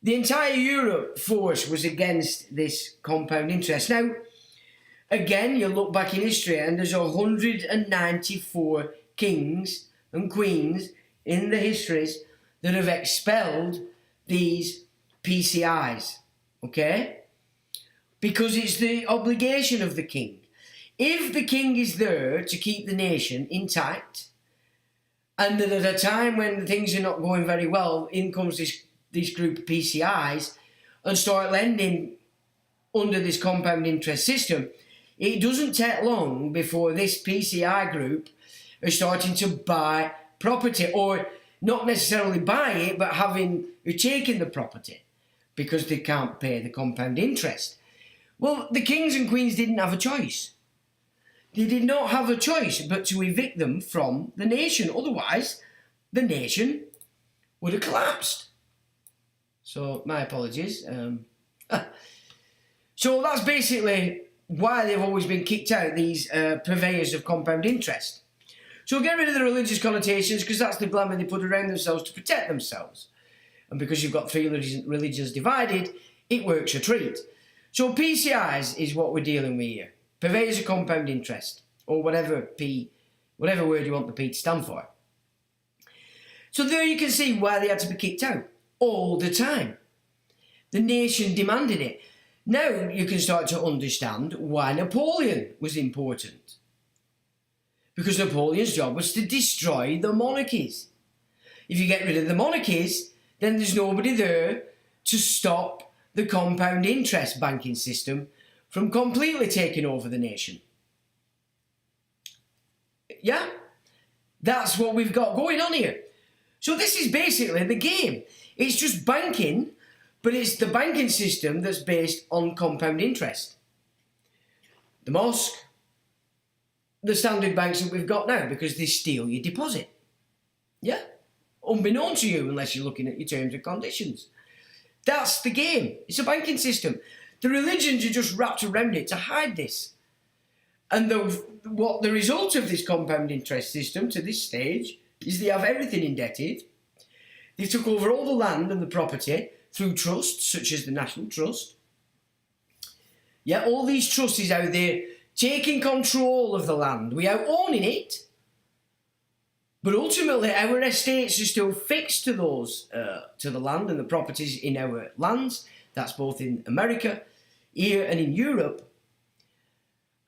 the entire Europe force was against this compound interest. Now, again, you look back in history and there's 194 kings and queens in the histories that have expelled these PCIs, okay? Because it's the obligation of the king. If the king is there to keep the nation intact, and at a time when things are not going very well, in comes this group of PCIs and start lending under this compound interest system, it doesn't take long before this PCI group are starting to buy property, or not necessarily buy it, but taking the property because they can't pay the compound interest. Well, the kings and queens didn't have a choice. They did not have a choice but to evict them from the nation. Otherwise, the nation would have collapsed. So, my apologies. So that's basically why they've always been kicked out, these purveyors of compound interest. So get rid of the religious connotations, because that's the glamour they put around themselves to protect themselves. And because you've got three religions divided, it works a treat. So PCIs is what we're dealing with here. Purveyors of compound interest, or whatever word you want the P to stand for. So there you can see why they had to be kicked out all the time. The nation demanded it. Now you can start to understand why Napoleon was important. Because Napoleon's job was to destroy the monarchies. If you get rid of the monarchies, then there's nobody there to stop the compound interest banking system from completely taking over the nation. Yeah? That's what we've got going on here. So this is basically the game. It's just banking, but it's the banking system that's based on compound interest. The mosque, the standard banks that we've got now, because they steal your deposit. Yeah? Unbeknown to you, unless you're looking at your terms and conditions. That's the game. It's a banking system. The religions are just wrapped around it to hide this. And the result of this compound interest system to this stage is they have everything indebted. They took over all the land and the property through trusts, such as the National Trust. Yeah, all these trusts is out there taking control of the land without owning it. But ultimately, our estates are still fixed to those, to the land and the properties in our lands. That's both in America, here, and in Europe.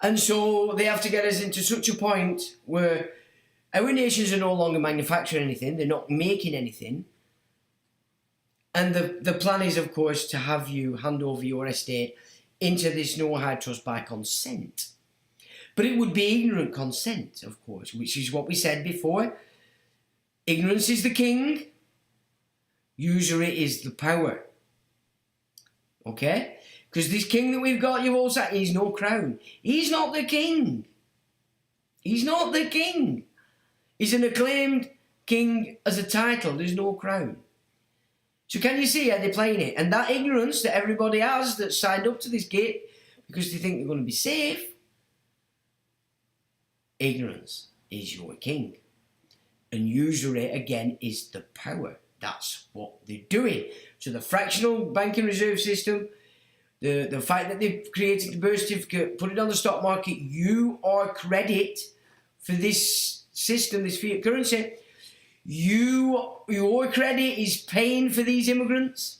And so they have to get us into such a point where our nations are no longer manufacturing anything. They're not making anything. And the plan is, of course, to have you hand over your estate into this no-hire trust by consent. But it would be ignorant consent, of course, which is what we said before. Ignorance is the king. Usury is the power. Okay? Because this king that we've got, you've all said, he's no crown. He's not the king. He's not the king. He's an acclaimed king as a title. There's no crown. So can you see how they're playing it? And that ignorance that everybody has that signed up to this gate because they think they're going to be safe, ignorance is your king. And usury, again, is the power. That's what they're doing. So the fractional banking reserve system, the fact that they've created the birth certificate, put it on the stock market, you are credit for this system, this fiat currency. Your credit is paying for these immigrants.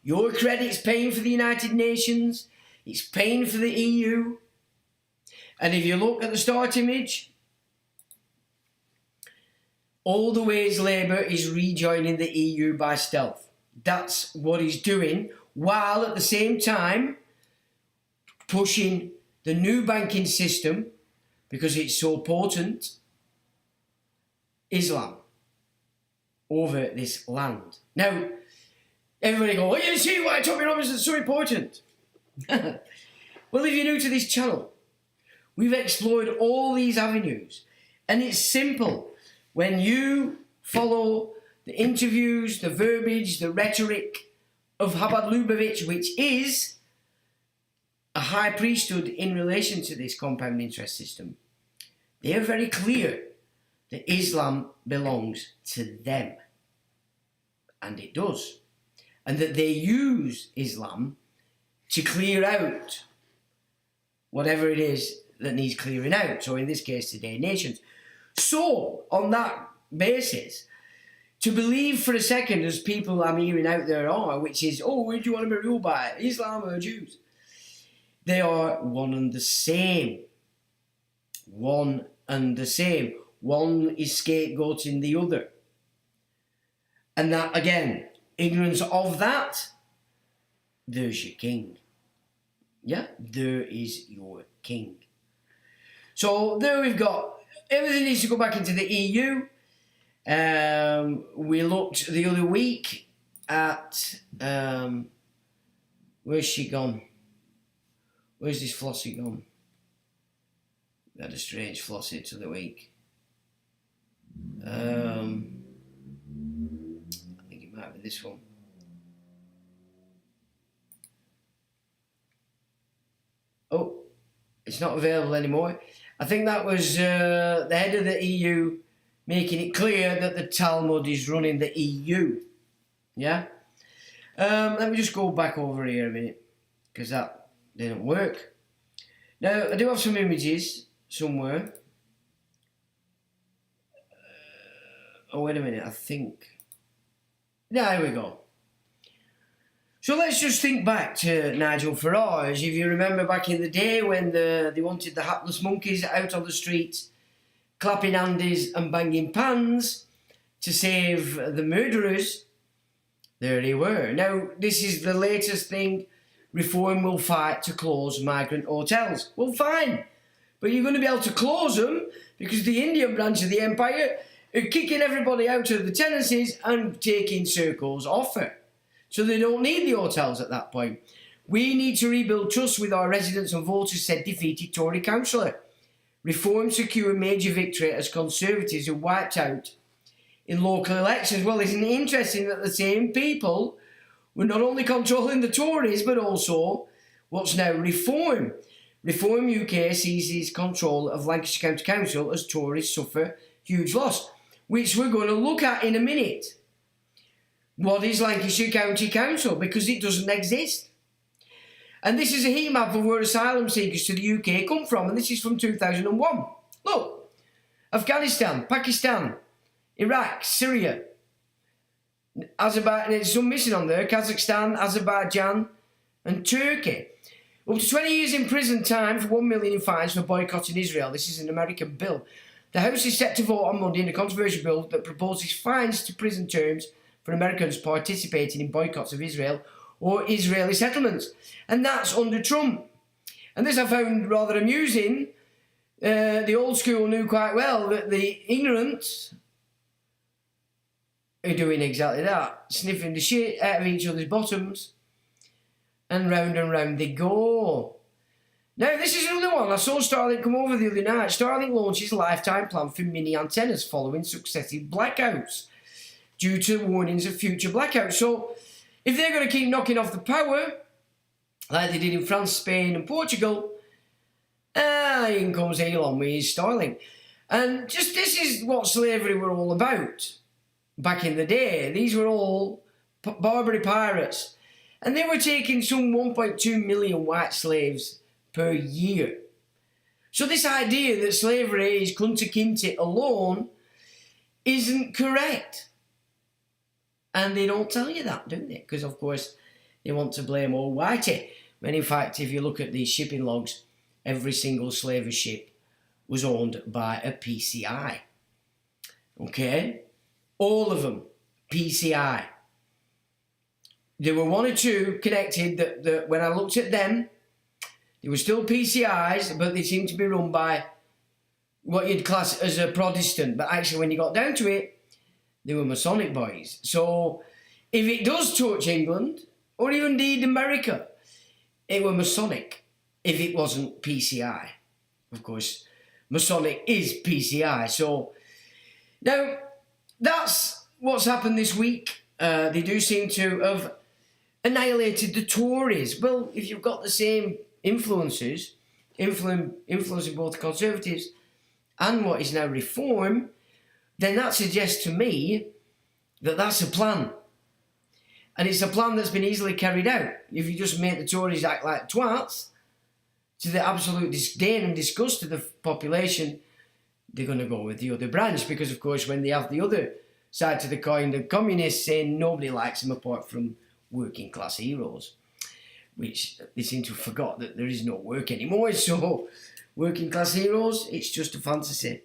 Your credit is paying for the United Nations. It's paying for the EU. And if you look at the start image, all the ways Labour is rejoining the EU by stealth. That's what he's doing, while at the same time pushing the new banking system, because it's so potent, Islam over this land. Now, everybody go, oh, you see why Tommy Robinson's so important? Well, if you're new to this channel, we've explored all these avenues, and it's simple. When you follow the interviews, the verbiage, the rhetoric of Chabad Lubavitch, which is a high priesthood in relation to this compound interest system, they are very clear that Islam belongs to them. And it does. And that they use Islam to clear out whatever it is that needs clearing out. So in this case, today, nations. So, on that basis, to believe for a second, as people I'm hearing out there are, which is, oh, who do you want to be ruled by, Islam or Jews? They are one and the same. One and the same. One is scapegoating the other. And that, again, ignorance of that, there's your king. Yeah, there is your king. So there we've got, everything needs to go back into the EU. We looked the other week at, where's she gone? Where's this Flossie gone? We had a strange Flossie to the week. I think it might be this one. Oh, it's not available anymore. I think that was the head of the EU making it clear that the Talmud is running the EU. Yeah? Let me just go back over here a minute, because that didn't work. Now, I do have some images somewhere. Oh, wait a minute, I think. There we go. So let's just think back to Nigel Farage. If you remember back in the day when they wanted the hapless monkeys out on the streets, clapping handies and banging pans to save the murderers, there they were. Now, this is the latest thing. Reform will fight to close migrant hotels. Well, fine. But you're going to be able to close them because the Indian branch of the empire are kicking everybody out of the tenancies and taking circles off it. So they don't need the hotels at that point. We need to rebuild trust with our residents and voters, said defeated Tory councillor. Reform secured major victory as Conservatives are wiped out in local elections. Well, isn't it interesting that the same people were not only controlling the Tories, but also what's now Reform. Reform UK seizes control of Lancashire County Council as Tories suffer huge loss, which we're going to look at in a minute. What is Lancashire County Council? Because it doesn't exist. And this is a heat map of where asylum seekers to the UK come from, and this is from 2001. Look, Afghanistan, Pakistan, Iraq, Syria, Azerbaijan, there's some missing on there, Kazakhstan, Azerbaijan and Turkey. Up to 20 years in prison time for 1 million in fines for boycotting Israel. This is an American bill. The House is set to vote on Monday in a controversial bill that proposes fines to prison terms for Americans participating in boycotts of Israel or Israeli settlements. And that's under Trump. And this I found rather amusing. The old school knew quite well that the ignorant are doing exactly that, sniffing the shit out of each other's bottoms and round they go. Now, this is another one. I saw Starlink come over the other night. Starlink launches lifetime plan for mini antennas following successive blackouts due to warnings of future blackouts. So, if they're going to keep knocking off the power, like they did in France, Spain and Portugal, in comes Elon with his Starlink. And just this is what slavery were all about back in the day. These were all Barbary pirates. And they were taking some 1.2 million white slaves per year. So this idea that slavery is Kunta Kinte alone isn't correct. And they don't tell you that, do they? Because, of course, they want to blame old Whitey. When, in fact, if you look at these shipping logs, every single slaver ship was owned by a PCI. Okay? All of them, PCI. There were one or two connected that when I looked at them, they were still PCIs, but they seemed to be run by what you'd class as a Protestant. But actually, when you got down to it, they were Masonic boys. So if it does touch England, or even indeed America, it were Masonic if it wasn't PCI. Of course, Masonic is PCI. So now that's what's happened this week. They do seem to have annihilated the Tories. Well, if you've got the same influences, influencing both the Conservatives and what is now Reform, then that suggests to me that that's a plan. And it's a plan that's been easily carried out. If you just make the Tories act like twats, to the absolute disdain and disgust of the population, they're going to go with the other branch. Because, of course, when they have the other side to the coin, the communists saying nobody likes them apart from working class heroes, which they seem to have forgot that there is no work anymore. So working class heroes, it's just a fantasy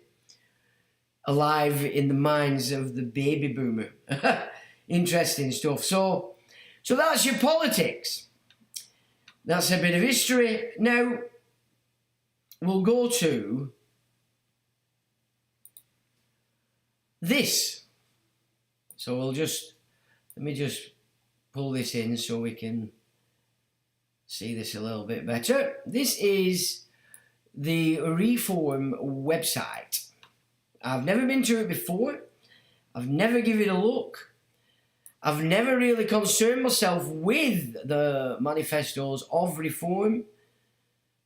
alive in the minds of the baby boomer. Interesting stuff. So that's your politics. That's a bit of history. Now we'll go to this. So let me just pull this in so we can see this a little bit better. This is the Reform website. I've never been to it before. I've never given it a look. I've never really concerned myself with the manifestos of Reform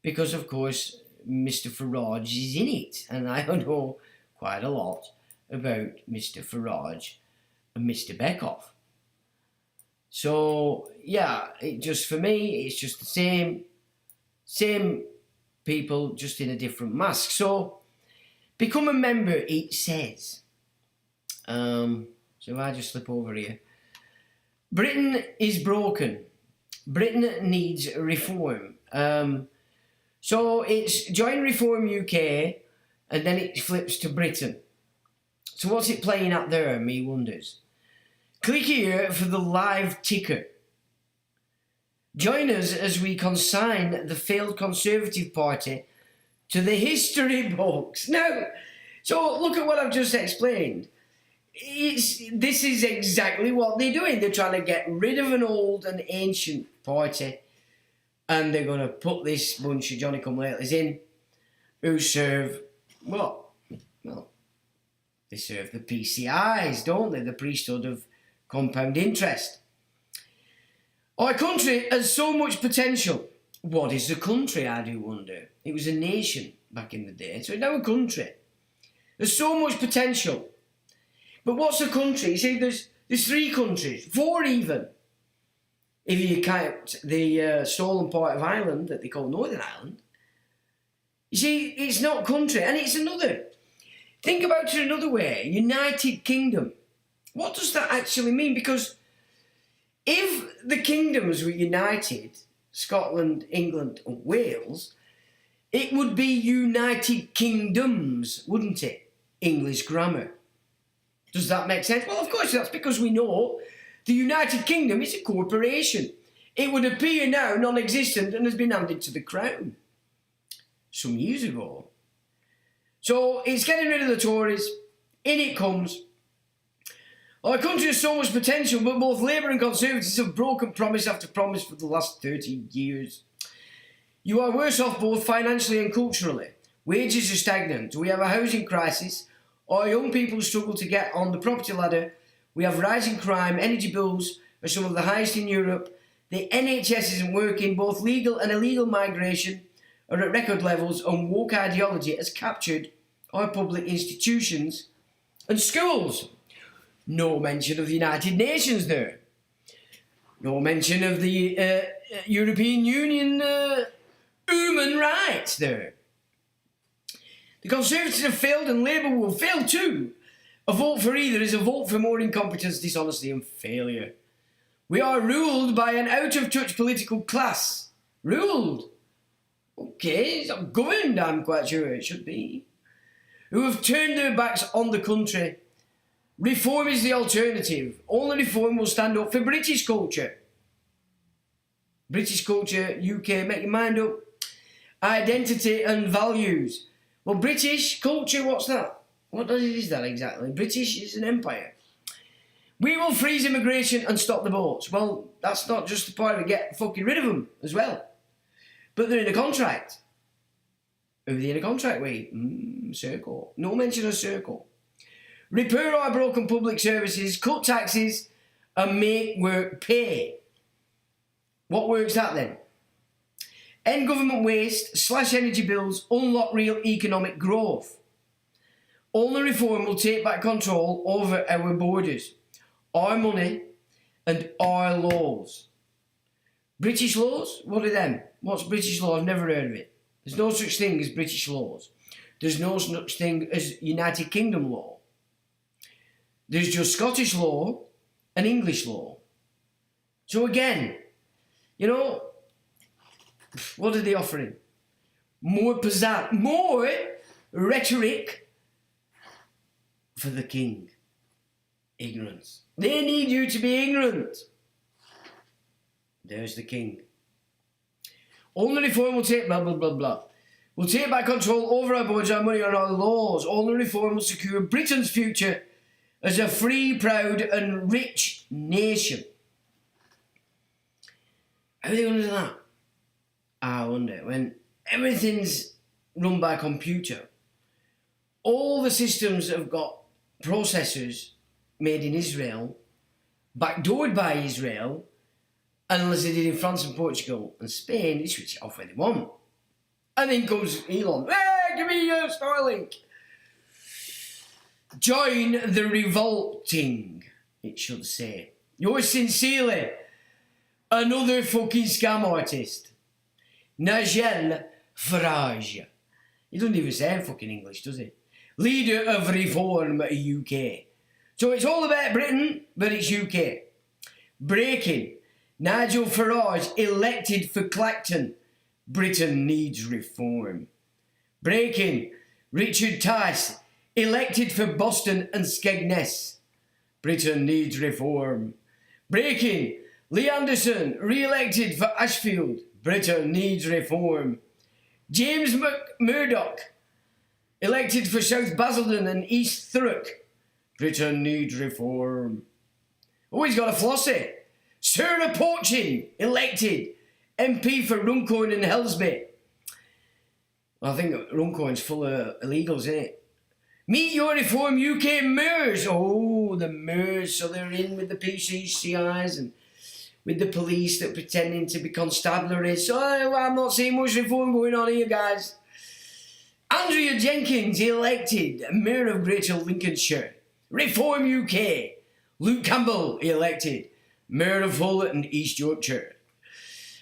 because, of course, Mr. Farage is in it. And I know quite a lot about Mr. Farage and Mr. Beckhoff. So, yeah, for me, it's just the same people, just in a different mask. So, become a member, it says. So I just slip over here. Britain is broken. Britain needs reform. So it's join Reform UK, and then it flips to Britain. So what's it playing at there, me wonders? Click here for the live ticker. Join us as we consign the failed Conservative Party to the history books. Now, so look at what I've just explained. This is exactly what they're doing. They're trying to get rid of an old and ancient party, and they're going to put this bunch of Johnny-come-latelys in who serve what? Well, they serve the PCIs, don't they? The priesthood of compound interest. Our country has so much potential. What is a country, I do wonder? It was a nation back in the day, so it's now a country. There's so much potential. But what's a country? You see, there's 3 countries, 4 even. If you count the stolen part of Ireland that they call Northern Ireland. You see, it's not a country, and it's another. Think about it another way. United Kingdom. What does that actually mean? Because if the kingdoms were united, Scotland, England and Wales, it would be United Kingdoms, wouldn't it? English grammar. Does that make sense? Well, of course, that's because we know the United Kingdom is a corporation. It would appear now non-existent and has been handed to the Crown some years ago. So it's getting rid of the Tories. In it comes. Our country has so much potential, but both Labour and Conservatives have broken promise after promise for the last 30 years. You are worse off both financially and culturally. Wages are stagnant. We have a housing crisis. Our young people struggle to get on the property ladder. We have rising crime. Energy bills are some of the highest in Europe. The NHS isn't working. Both legal and illegal migration are at record levels, and woke ideology has captured our public institutions and schools. No mention of the United Nations there. No mention of the European Union human rights there. The Conservatives have failed and Labour will fail too. A vote for either is a vote for more incompetence, dishonesty and failure. We are ruled by an out-of-touch political class. Ruled? Okay, it's not governed, I'm quite sure it should be. Who have turned their backs on the country. Reform is the alternative. Only reform will stand up for British culture. British culture, UK, make your mind up. Identity and values. Well, British culture, what's that? What is that exactly? British is an empire. We will freeze immigration and stop the boats. Well, that's not just the part of get fucking rid of them as well. But they're in a contract. Who are they in a contract with? Circle. No mention of Circle. Repair our broken public services, cut taxes and make work pay. What work's that then? End government waste, slash energy bills, unlock real economic growth. Only reform will take back control over our borders, our money and our laws. British laws? What are them? What's British law? I've never heard of it. There's no such thing as British laws. There's no such thing as United Kingdom law. There's just Scottish law and English law. So again, you know, what are they offering? More pizzazz, more rhetoric for the king. Ignorance. They need you to be ignorant. There's the king. Only reform will take blah, blah, blah, blah. We'll take back control over our borders, our money and our laws. Only reform will secure Britain's future as a free, proud and rich nation. How are they going to do that? I wonder. When everything's run by computer, all the systems have got processors made in Israel, backdoored by Israel, and unless they did in France and Portugal and Spain, they switch it off where they want. And then comes Elon. Hey, give me your Starlink. Join the revolting, it should say. Yours sincerely, another fucking scam artist. Nigel Farage. He doesn't even say fucking English, does he? Leader of Reform UK. So it's all about Britain, but it's UK. Breaking. Nigel Farage elected for Clacton. Britain needs reform. Breaking. Richard Tice elected for Boston and Skegness. Britain needs reform. Breaking. Lee Anderson re-elected for Ashfield. Britain needs reform. James Murdoch elected for South Basildon and East Thurrock. Britain needs reform. Oh, he's got a flossy. Sarah Porchin elected MP for Runcorn and Helsby. Well, I think Runcorn's full of illegals, isn't it? Meet your Reform UK mayors. Oh, the mayors. So they're in with the PCCIs and with the police that are pretending to be constabularies. So I'm not seeing much reform going on here, guys. Andrea Jenkins elected Mayor of Greater Lincolnshire. Reform UK. Luke Campbell elected Mayor of Hull and East Yorkshire.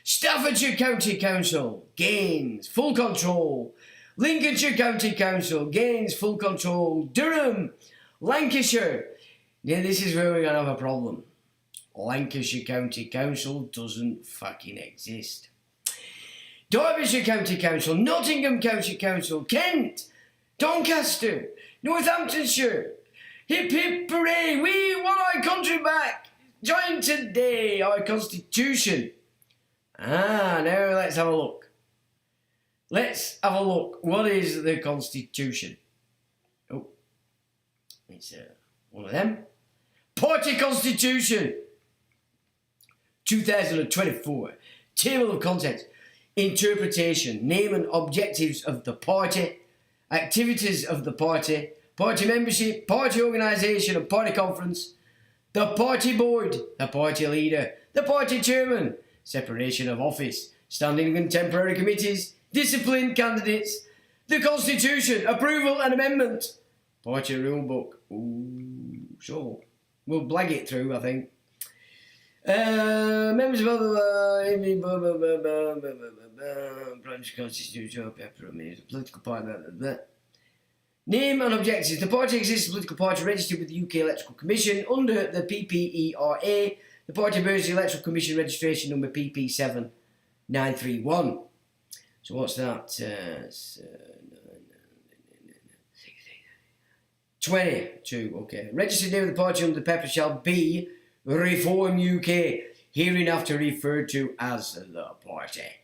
Staffordshire County Council gains full control. Lincolnshire County Council gains full control. Durham, Lancashire. Yeah, this is where we're going to have a problem. Lancashire County Council doesn't fucking exist. Derbyshire County Council, Nottingham County Council, Kent, Doncaster, Northamptonshire. Hip hip hooray, we want our country back. Join today, our constitution. Now let's have a look. Let's have a look. What is the constitution? Oh, it's one of them. Party Constitution 2024. Table of Contents. Interpretation. Name and objectives of the party. Activities of the party. Party membership. Party organisation and party conference. The party board. The party leader. The party chairman. Separation of office. Standing and temporary committees. Discipline candidates. The Constitution. Approval and amendment. Party rule book. Ooh, sure. We'll blag it through, I think. Members of branch constitution, political party. Name and objectives. The party exists as a political party registered with the UK Electoral Commission under the PPERA. The party bears the Electoral Commission registration number PP7931. So what's that? 22. Okay. Registered name of the party under the PEPA shall be Reform UK, hereinafter referred to as the party.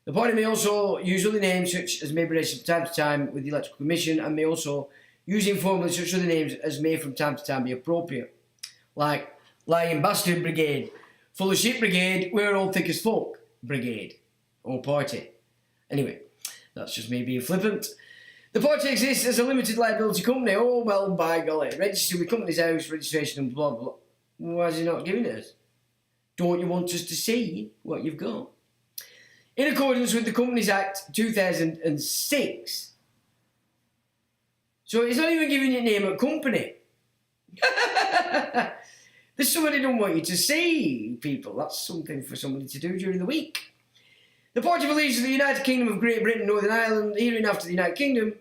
The party may also use other names such as may be registered from time to time with the Electoral Commission and may also use informally such other names as may from time to time be appropriate. Like Lying Bastard Brigade, Full of Shit Brigade, We're All Thick as Fuck Brigade, or party. Anyway, that's just me being flippant. The party exists as a limited liability company. Oh, well, by golly. Registered with Companies House, registration and blah, blah, blah. Why is he not giving it us? Don't you want us to see what you've got? In accordance with the Companies Act 2006. So it's not even giving you a name of company. There's somebody who don't want you to see, people. That's something for somebody to do during the week. The party believes that the United Kingdom of Great Britain and Northern Ireland, hereinafter the United Kingdom,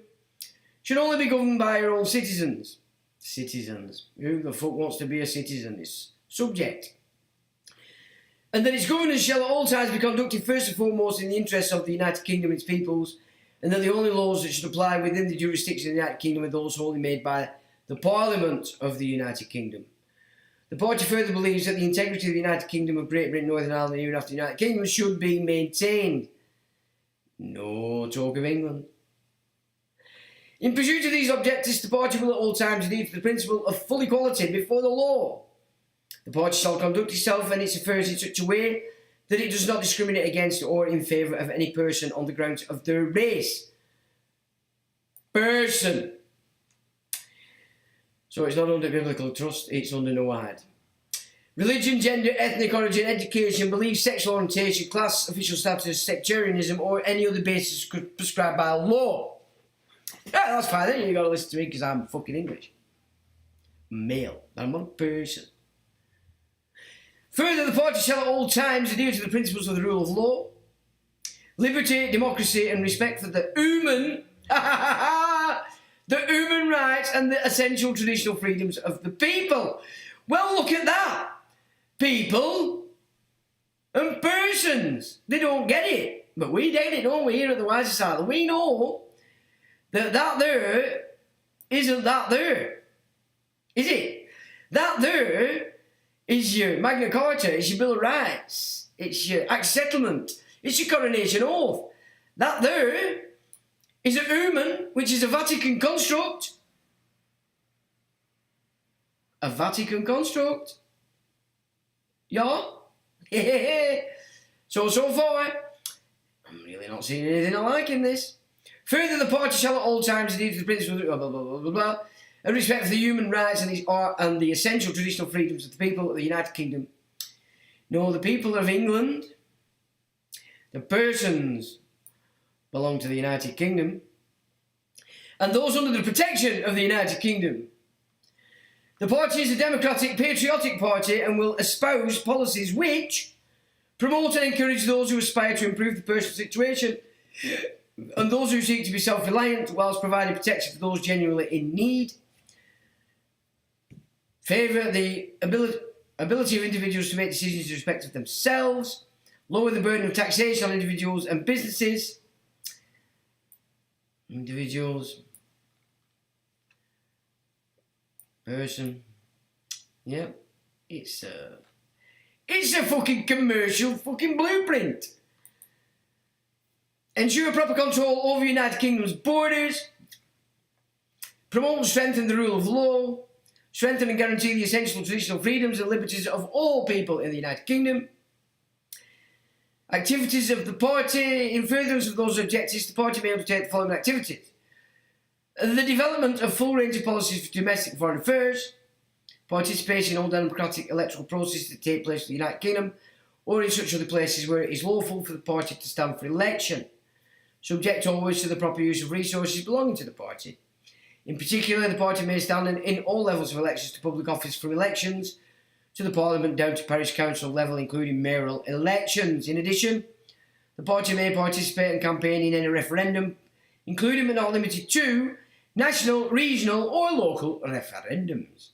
should only be governed by her own citizens. Citizens. Who the fuck wants to be a citizen? This subject. And that its governance shall at all times be conducted first and foremost in the interests of the United Kingdom and its peoples, and that the only laws that should apply within the jurisdiction of the United Kingdom are those wholly made by the Parliament of the United Kingdom. The party further believes that the integrity of the United Kingdom of Great Britain, Northern Ireland, and hereinafter the United Kingdom should be maintained. No talk of England. In pursuit of these objectives, the party will at all times adhere to the principle of full equality before the law. The party shall conduct itself and its affairs in such a way that it does not discriminate against or in favour of any person on the grounds of their race. Person. So it's not under biblical trust, it's under Noahide. Religion, gender, ethnic origin, education, belief, sexual orientation, class, official status, sectarianism, or any other basis prescribed by law. Yeah, that's fine then, you gotta listen to me because I'm fucking English. Male. I'm not a person. Further, the party shall at all times adhere to the principles of the rule of law, liberty, democracy, and respect for the human, the human rights and the essential traditional freedoms of the people. Well, look at that. People and persons. They don't get it. But we get it, don't we, here at the Wise Society? We know that that there isn't that there. Is it? That there is your Magna Carta, it's your Bill of Rights, it's your Act of Settlement, it's your Coronation Oath. That there is a human, which is a Vatican construct. A Vatican construct. Yeah? So far, I'm really not seeing anything I like in this. Further, the party shall at all times adhere to the principles of blah, blah, blah, blah, blah, and respect for the human rights and the essential traditional freedoms of the people of the United Kingdom. No, the people of England, the persons belong to the United Kingdom, and those under the protection of the United Kingdom. The party is a democratic, patriotic party and will espouse policies which promote and encourage those who aspire to improve the personal situation and those who seek to be self-reliant whilst providing protection for those genuinely in need. Favour the ability of individuals to make decisions in respect of themselves. Lower the burden of taxation on individuals and businesses. Individuals. Person. Yep. It's a fucking commercial fucking blueprint. Ensure proper control over the United Kingdom's borders. Promote and strengthen the rule of law. strengthen and guarantee the essential traditional freedoms and liberties of all people in the United Kingdom. Activities of the party. In furtherance of those objectives, the party may undertake the following activities. The development of full range of policies for domestic and foreign affairs. Participation in all democratic electoral processes that take place in the United Kingdom or in such other places where it is lawful for the party to stand for election. Subject always to the proper use of resources belonging to the party. In particular, the party may stand in all levels of elections to public office from elections to the Parliament down to parish council level, including mayoral elections. In addition, the party may participate in campaigning in any referendum, including but not limited to national, regional or local referendums.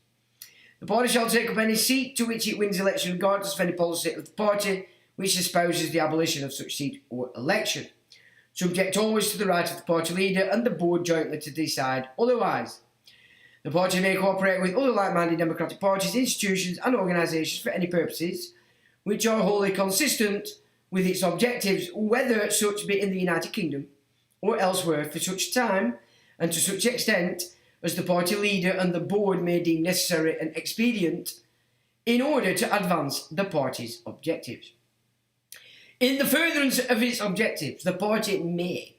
The party shall take up any seat to which it wins election regardless of any policy of the party which espouses the abolition of such seat or election. Subject always to the right of the party leader and the board jointly to decide otherwise. The party may cooperate with other like-minded democratic parties, institutions and organisations for any purposes which are wholly consistent with its objectives, whether such be in the United Kingdom or elsewhere, for such time and to such extent as the party leader and the board may deem necessary and expedient in order to advance the party's objectives. In the furtherance of its objectives, the party may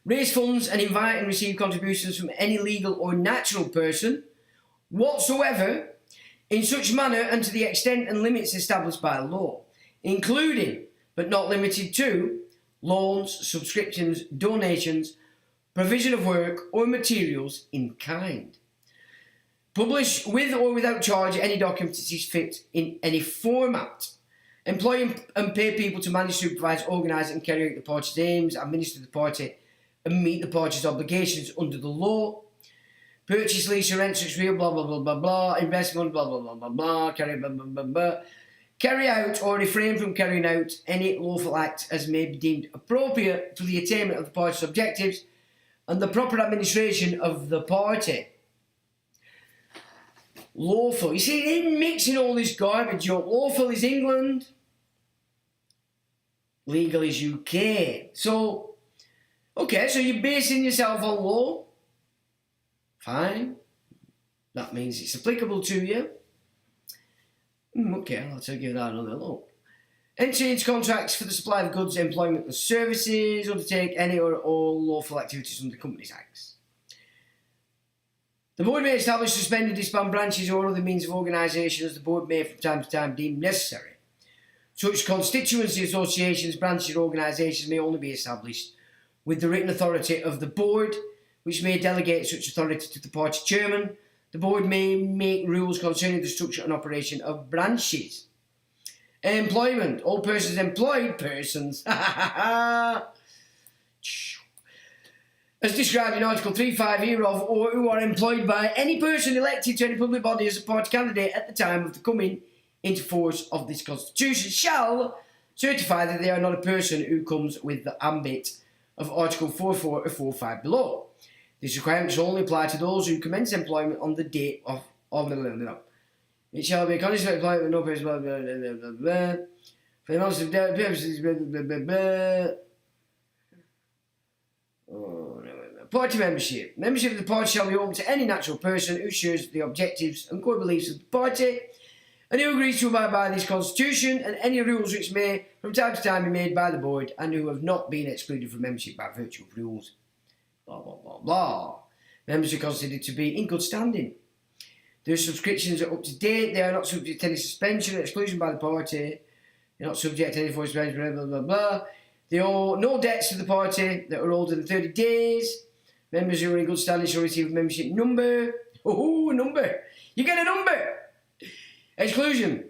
raise funds and invite and receive contributions from any legal or natural person whatsoever in such manner and to the extent and limits established by law, including but not limited to loans, subscriptions, donations, provision of work or materials in kind. Publish with or without charge any document that is fit in any format. Employ and pay people to manage, supervise, organise and carry out the party's aims, administer the party and meet the party's obligations under the law. Purchase, lease or rent such real blah blah blah blah blah, investment blah blah blah blah blah, carry blah blah blah blah. Carry out or refrain from carrying out any lawful act as may be deemed appropriate for the attainment of the party's objectives and the proper administration of the party. Lawful. You see, they're mixing all this garbage up. Lawful is England. Legal is UK. So, okay, so you're basing yourself on law. Fine. That means it's applicable to you. Okay, I'll give that another look. Enter into contracts for the supply of goods, employment and services, undertake any or all lawful activities under the Companies Acts. The board may establish, suspend and disband branches or other means of organisation as the board may from time to time deem necessary. Such constituency associations, branches or organisations may only be established with the written authority of the board, which may delegate such authority to the party chairman. The board may make rules concerning the structure and operation of branches. Employment. All persons employed persons as described in Article 3.5 hereof, or who are employed by any person elected to any public body as a party candidate at the time of the coming into force of this Constitution, shall certify that they are not a person who comes with the ambit of Article 4.4 or 4.5 below. This requirement shall only apply to those who commence employment on the date of it shall be a condition of employment with no person blah, blah, blah, blah, blah, blah. For the most of purposes blah, blah, blah, blah. Oh, no. Party membership. Membership of the party shall be open to any natural person who shares the objectives and core beliefs of the party and who agrees to abide by this Constitution and any rules which may from time to time be made by the board and who have not been excluded from membership by virtue of rules. Blah, blah, blah, blah. Members are considered to be in good standing. Their subscriptions are up to date. They are not subject to any suspension or exclusion by the party. They're not subject to any forced blah, blah, blah, blah. They owe no debts to the party that are older than 30 days. Members who are in good standing shall receive a membership number. Oh, number. You get a number. Exclusion.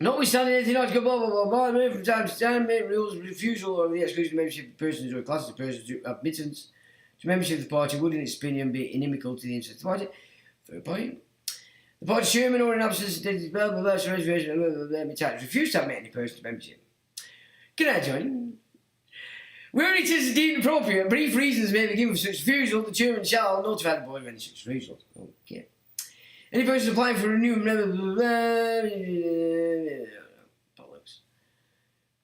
Notwithstanding anything article blah, blah, blah, blah, from time to time, make rules of refusal or the exclusion of membership of persons or classes of persons to admittance to membership of the party would, in its opinion, be inimical to the interests of the party. Third point. The party chairman or in absence of blah, blah, blah, so reservation, blah, blah, blah, blah, refuse to admit any person to membership. Can I join? Where it is deemed appropriate, brief reasons may be given for such refusal. The chairman shall notify the board of any such refusal. Okay. Any person applying for renewal, blah, blah, blah, blah,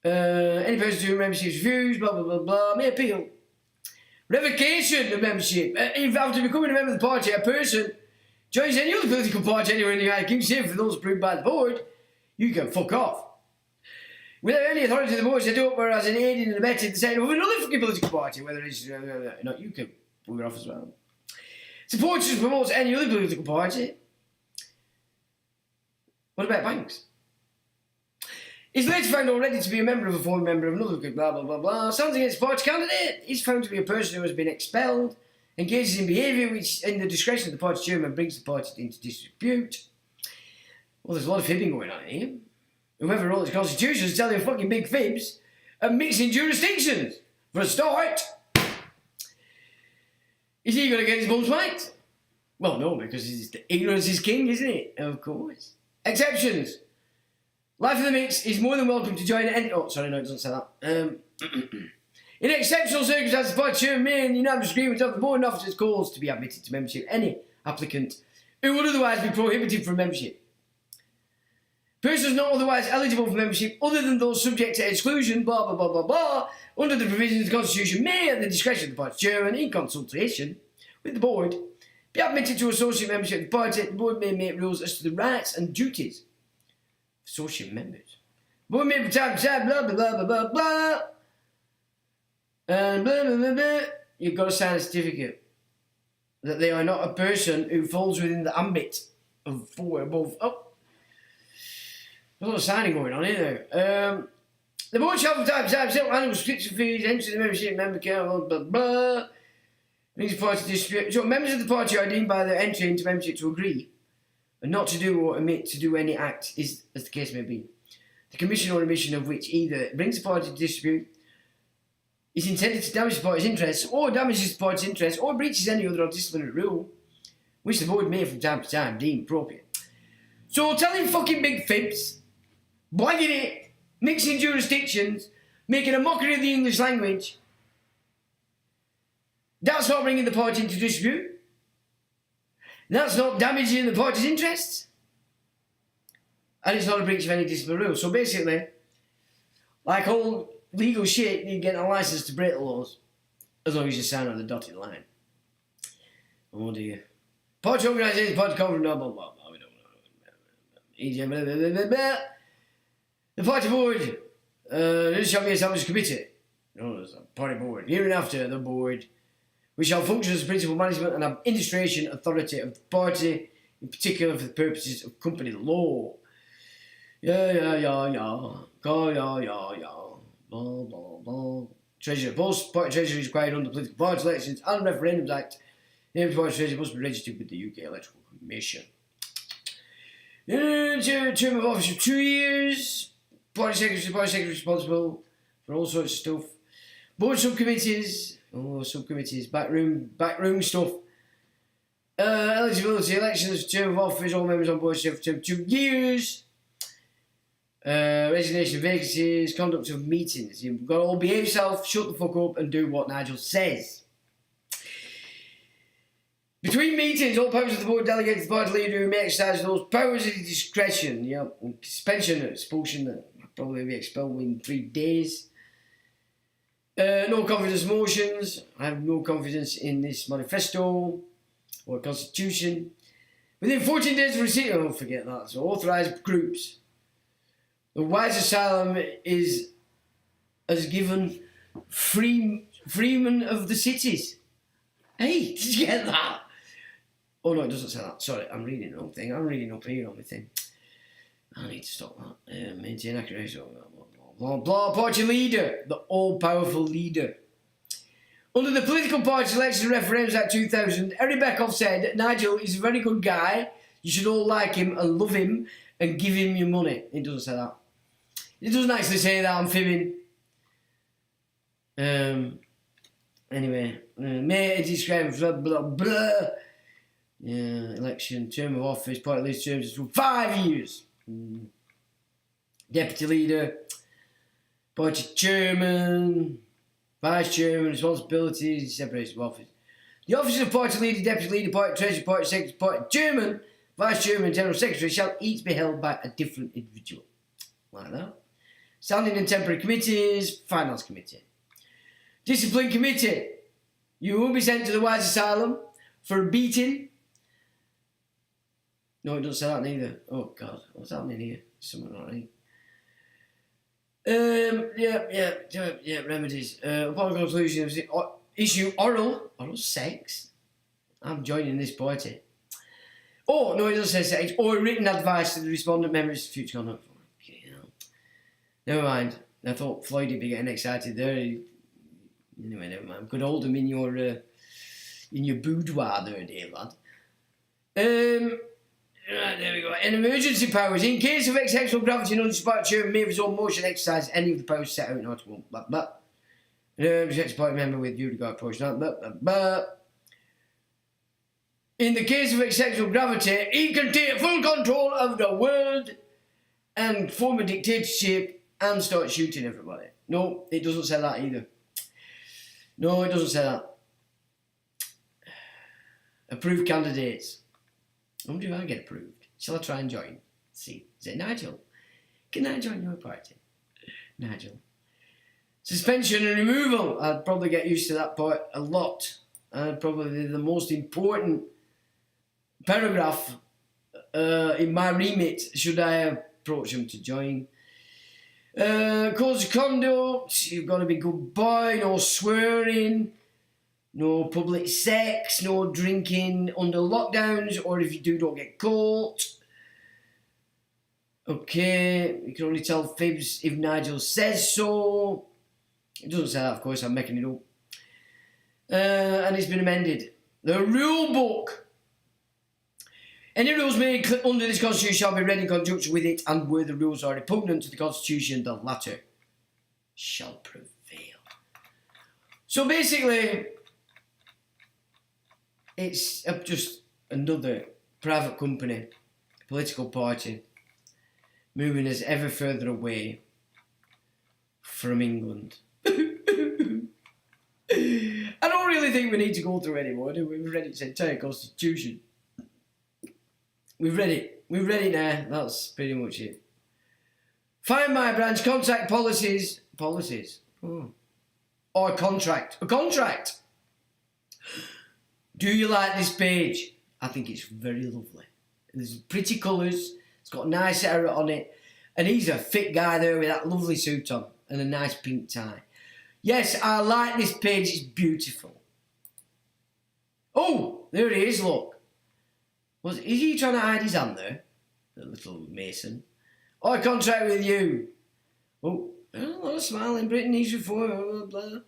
any person to whom membership is refused, blah, blah, blah, blah, may appeal. Revocation of membership. If after becoming a member of the party, a person joins any other political party anywhere in the United Kingdom, save for those approved by the board, you can fuck off. Without any authority of the board set up, whereas in aiding and abetting the setting of another fucking political party, whether it's not, you can fuck it off as well. Supports and promotes any other political party. What about banks? Is later found already to be a member of a former member of another, blah blah blah blah. Stands against the party candidate. Is found to be a person who has been expelled, engages in behaviour which, in the discretion of the party chairman, brings the party into disrepute. Well, there's a lot of fibbing going on here. Whoever wrote this constitution is telling fucking big fibs and mixing jurisdictions. For a start, is he going to get his bum's right? Well, no, because ignorance is king, isn't it? Of course. Exceptions. Life in the mix is more than welcome to join any... Oh, sorry, no, it doesn't say that. In exceptional circumstances, the party chairman may, in the unanimous agreement of the board and officers, calls to be admitted to membership any applicant who would otherwise be prohibited from membership. Persons not otherwise eligible for membership, other than those subject to exclusion, blah, blah, blah, blah, blah, under the provisions of the Constitution, may, at the discretion of the party chairman, in consultation with the board, be admitted to associate membership of the party. The board may make rules as to the rights and duties of associate members. The board may from time to time, blah, blah, blah, blah, blah, blah, and blah, blah, blah, blah. You've got to sign a certificate that they are not a person who falls within the ambit of four above. Oh. There's a lot of signing going on here. The board shall from time to time settle annual subscription fees, enter the membership, member count, blah, blah, blah. Brings the party to distribute. So members of the party are deemed by their entry into membership to agree and not to do or omit to do any act, is as the case may be. The commission or omission of which either brings the party to dispute, is intended to damage the party's interests, or damages the party's interests, or breaches any other disciplinary rule, which the board may from time to time deem appropriate. So telling fucking big fibs, blagging it, mixing jurisdictions, making a mockery of the English language, that's not bringing the party into dispute. That's not damaging the party's interests. And it's not a breach of any disciplinary rule. So basically, like all legal shit, you get a license to break the laws as long as you sign on the dotted line. Oh dear. Party organisation, party conference, blah blah blah. We don't know. Blah, blah, blah, blah. The party board, there shall be established committee, known as a party board, hereinafter the board, which shall function as principal management and administration authority of the party, in particular for the purposes of company law. Blah, blah, blah. Treasurer. Both party treasurer is required under political party elections and Referendums Act. The named party treasurer must be registered with the UK Electoral Commission. Term of office of 2 years. Party secretary responsible for all sorts of stuff. Board subcommittees. Oh, subcommittees. Backroom stuff. Eligibility, elections, term of office, all members on board serve for term 2 years. Resignation, vacancies, conduct of meetings. You've got to all behave yourself, shut the fuck up, and do what Nigel says. Between meetings, all powers of the board delegate to the party leader who may exercise those powers at his discretion. Suspension, expulsion, probably be expelled within 3 days. No confidence motions. I have no confidence in this manifesto or constitution. Within 14 days of receipt, oh, forget that. So authorised groups. The Wise Asylum has given freemen of the cities. Hey, did you get that? Oh no, it doesn't say that. Sorry, I'm reading the wrong thing. I'm reading up here on my thing. I need to stop that. Maintain accuracy. Blah, blah, blah. Party leader. The all-powerful leader. Under the Political Party Election Referendums Act 2000, Eric Beckhoff said, Nigel is a very good guy. You should all like him and love him and give him your money. It doesn't say that. It doesn't actually say that. I'm fibbing. Anyway. May describe blah, blah, blah. Election, term of office, party list terms for 5 years. Deputy leader, party chairman, vice chairman, responsibilities, separation of office. The offices of party leader, deputy leader, party treasurer, party secretary, party chairman, vice chairman, and general secretary shall each be held by a different individual. Like that. Standing and temporary committees, finance committee. Discipline committee. You will be sent to the Wise Asylum for a beating No, it doesn't say that neither. Oh, God. What's happening here? Something not right. Remedies. Upon conclusion of the issue oral sex. I'm joining this party. Oh, no, it doesn't say sex. Or written advice to the respondent members' future conduct. Okay, no. Never mind. I thought Floyd would be getting excited there. Anyway, never mind. Could hold him in your boudoir there, dear lad. Right, there we go. In emergency powers, in case of exceptional gravity and undisputed chair may result motion exercise any of the powers set out in Article 1. Blah, blah. Executive party member with due regard to blah, blah, blah. In the case of exceptional gravity, he can take full control of the world and form a dictatorship and start shooting everybody. No, it doesn't say that either. No, it doesn't say that. Approved candidates. I wonder if I get approved. Shall I try and join? See, is it Nigel? Can I join your party? Nigel. Suspension and removal. I'd probably get used to that part a lot. Probably the most important paragraph in my remit should I approach him to join. Codes of conduct. You've got to be good boy. No swearing. No public sex, no drinking under lockdowns, or if you do, don't get caught. Okay, you can only tell fibs if Nigel says so. It doesn't say that, of course, I'm making it up. And it's been amended. The rule book. Any rules made under this Constitution shall be read in conjunction with it, and where the rules are repugnant to the Constitution, the latter shall prevail. So basically, it's just another private company, political party, moving us ever further away from England. I don't really think we need to go through anymore, do we? We've read its entire constitution. We've read it. We've read it now. That's pretty much it. Find my branch, contact policies. Policies? Oh. Or contract. A contract! Do you like this page? I think it's very lovely. There's pretty colours. It's got a nice arrow on it. And he's a fit guy there with that lovely suit on and a nice pink tie. Yes, I like this page. It's beautiful. Oh, there he is, look. Is he trying to hide his hand there? The little Mason. I contract with you. Oh, a lot of smiling Britain needs reform. Blah, blah, blah.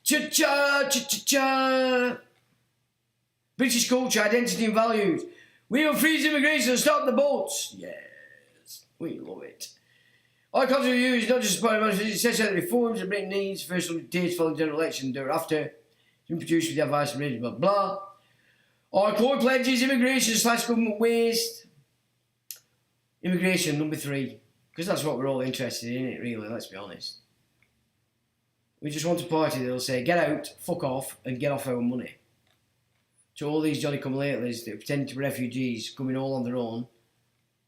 Cha-cha, cha-cha-cha. British culture, identity and values. We will freeze immigration and stop the boats. Yes, we love it. Our contract with you is not just about it sets out the reforms that Britain needs, first on the dates following the general election and thereafter. It's been produced with the advice of blah, blah, blah. Our core pledge is immigration / government waste. Immigration, number 3. Because that's what we're all interested in, it really, let's be honest. We just want a party that'll say, get out, fuck off, and get off our money. To all these Johnny-come-latelys that pretend to be refugees coming all on their own,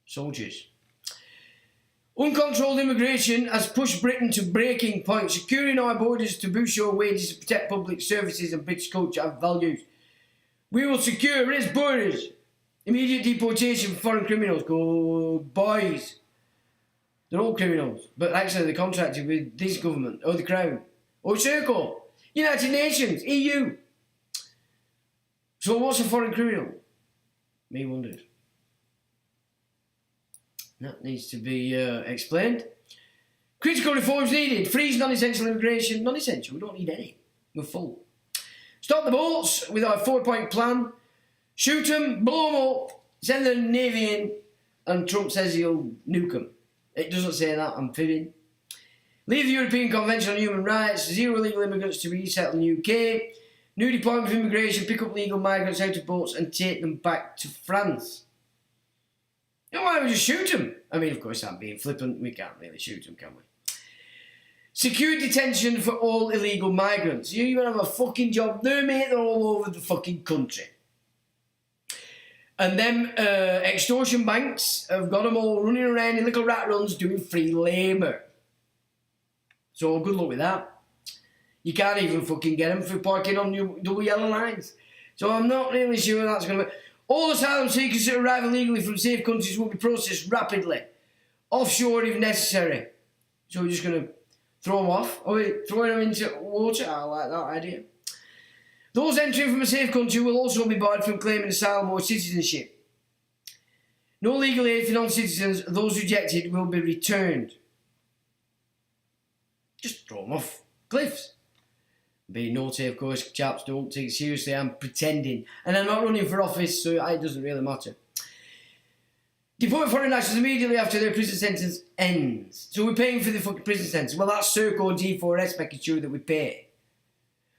soldiers. Uncontrolled immigration has pushed Britain to breaking point, securing our borders to boost your wages and protect public services and British culture and values. We will secure its borders. Immediate deportation for foreign criminals. Good boys. They're all criminals, but actually they're contracted with this government, or the Crown, or Circle, United Nations, EU. So what's a foreign criminal? Me wonders. That needs to be explained. Critical reforms needed. Freeze non-essential immigration. Non-essential, we don't need any. We're full. Stop the boats with our 4-point plan. Shoot them, blow them up, send the Navy in, and Trump says he'll nuke them. It doesn't say that, I'm fibbing. Leave the European Convention on Human Rights. 0 illegal immigrants to be resettled in the UK. New Department of Immigration, pick up legal migrants out of boats and take them back to France. You know, why don't we just shoot them? I mean, of course, I'm being flippant. We can't really shoot them, can we? Secure detention for all illegal migrants. You even have a fucking job there, mate. They're all over the fucking country. And them extortion banks have got them all running around in little rat runs doing free labour. So good luck with that. You can't even fucking get them for parking on your double yellow lines. So I'm not really sure that's going to be... All asylum seekers that arrive illegally from safe countries will be processed rapidly, offshore if necessary. So we're just going to throw them off? Are we throwing them into water? I like that idea. Those entering from a safe country will also be barred from claiming asylum or citizenship. No legal aid for non-citizens. Those rejected will be returned. Just throw them off cliffs. Being naughty, of course, chaps, don't take it seriously. I'm pretending. And I'm not running for office, so it doesn't really matter. Deport foreign nationals immediately after their prison sentence ends. So we're paying for the fucking prison sentence. Well, that's Serco D4S making sure that we pay.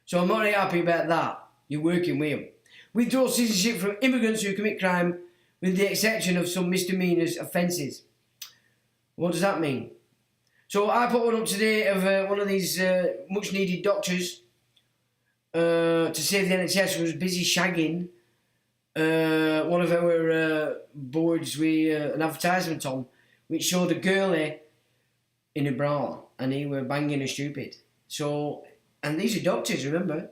So I'm not really happy about that. You're working with them. Withdraw citizenship from immigrants who commit crime with the exception of some misdemeanors offences. What does that mean? So I put one up today of one of these much needed doctors to save the NHS who was busy shagging one of our boards with an advertisement on which showed a girlie in a bra and he were banging her stupid. So, and these are doctors, remember?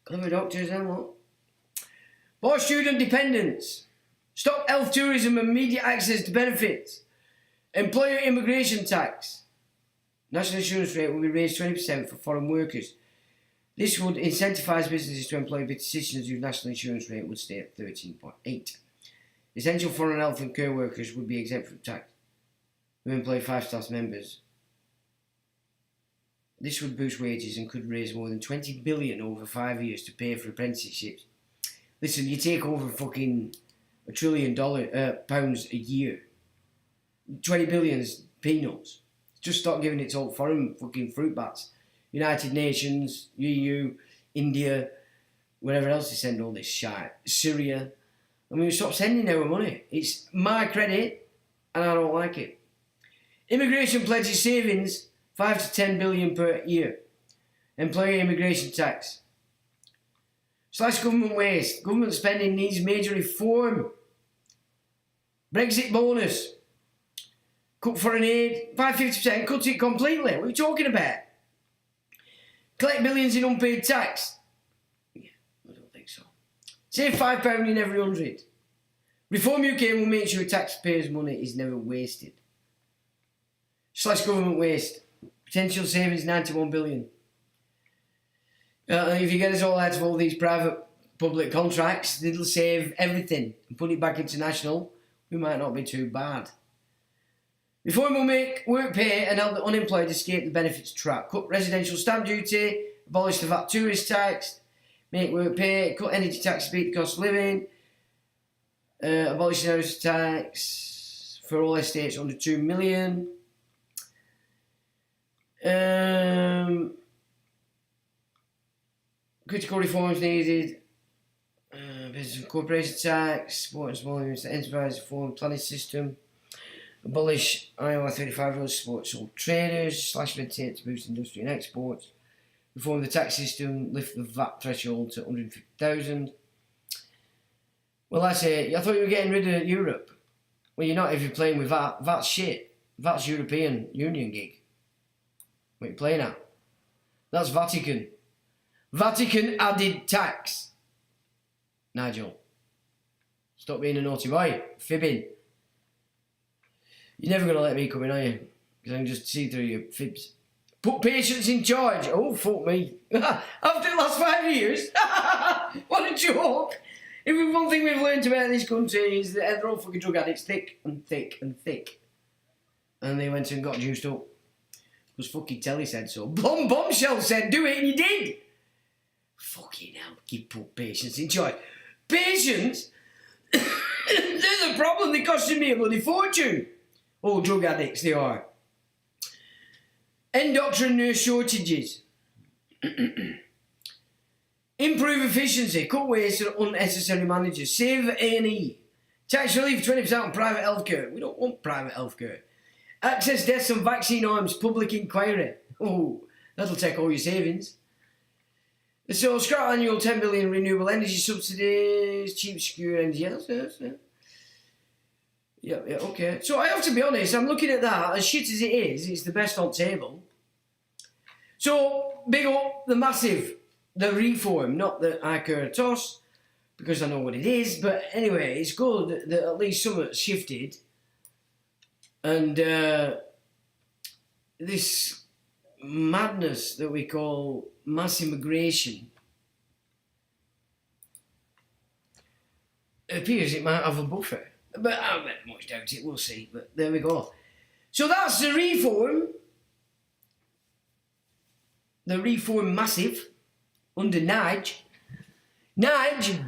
Clever doctors, then what? For student dependents. Stop health tourism and immediate access to benefits. Employer immigration tax. National insurance rate will be raised 20% for foreign workers. This would incentivise businesses to employ British citizens whose national insurance rate would stay at 13.8. Essential foreign health and care workers would be exempt from tax who employ 5-star members. This would boost wages and could raise more than 20 billion over 5 years to pay for apprenticeships. Listen, you take over fucking $1 trillion pounds a year. 20 billion is peanuts. Just stop giving it to all foreign fucking fruit bats. United Nations, EU, India, wherever else they send all this shit. Syria. I mean, stop sending our money. It's my credit and I don't like it. Immigration pledges savings 5 to 10 billion per year. Employer immigration tax. Slash government waste. Government spending needs major reform. Brexit bonus. Cut foreign aid by 50%. Cut it completely. What are you talking about? Collect billions in unpaid tax. Yeah, I don't think so. Save £5 in every 100. Reform UK will make sure taxpayers' money is never wasted. Slash government waste. Potential savings 91 billion. If you get us all out of all these private public contracts, it'll save everything and put it back into national. We might not be too bad. Reform will make work pay and help the unemployed escape the benefits trap. Cut residential stamp duty, abolish the VAT tourist tax, make work pay, cut energy tax to beat the cost of living, abolish the inheritance tax for all estates under 2 million. Critical reforms needed. Business and corporation tax, support and small enterprise reform planning system. Abolish IOR 35 rules, support sole traders, slash red tape to boost industry and exports. Reform the tax system, lift the VAT threshold to 150,000. Well, that's it. I thought you were getting rid of Europe. Well, you're not if you're playing with VAT. VAT's shit. VAT's European Union gig. What are you playing at? That's Vatican. Vatican added tax. Nigel. Stop being a naughty boy. Fibbing. You're never going to let me come in, are you? Because I can just see through your fibs. Put patients in charge. Oh, fuck me. After the last 5 years. What a joke. If there's one thing we've learned about this country is that they're all fucking drug addicts. Thick and thick and thick. And they went and got juiced up. Because fucking Telly said so. Bombshell said do it and you did. Fucking hell. You put patients in charge. Patients? They're the problem. They're costing me a bloody fortune. All drug addicts they are. End doctor and nurse shortages. Improve efficiency. Cut waste and unnecessary managers. Save A&E. Tax relief 20% on private healthcare. We don't want private healthcare. Access deaths on vaccine arms. Public inquiry. Oh, that'll take all your savings. So scrap annual 10 billion renewable energy subsidies. Cheap, secure energy. Yes. Yeah, okay. So I have to be honest, I'm looking at that, as shit as it is, it's the best on table. So, big up the massive, the reform, not the I care a toss. because I know what it is. But anyway, it's good that at least something's shifted. And this madness that we call mass immigration, it appears it might have a buffer. But I don't much doubt it, we'll see. But there we go. So that's the reform. The reform massive under Nige. Nige,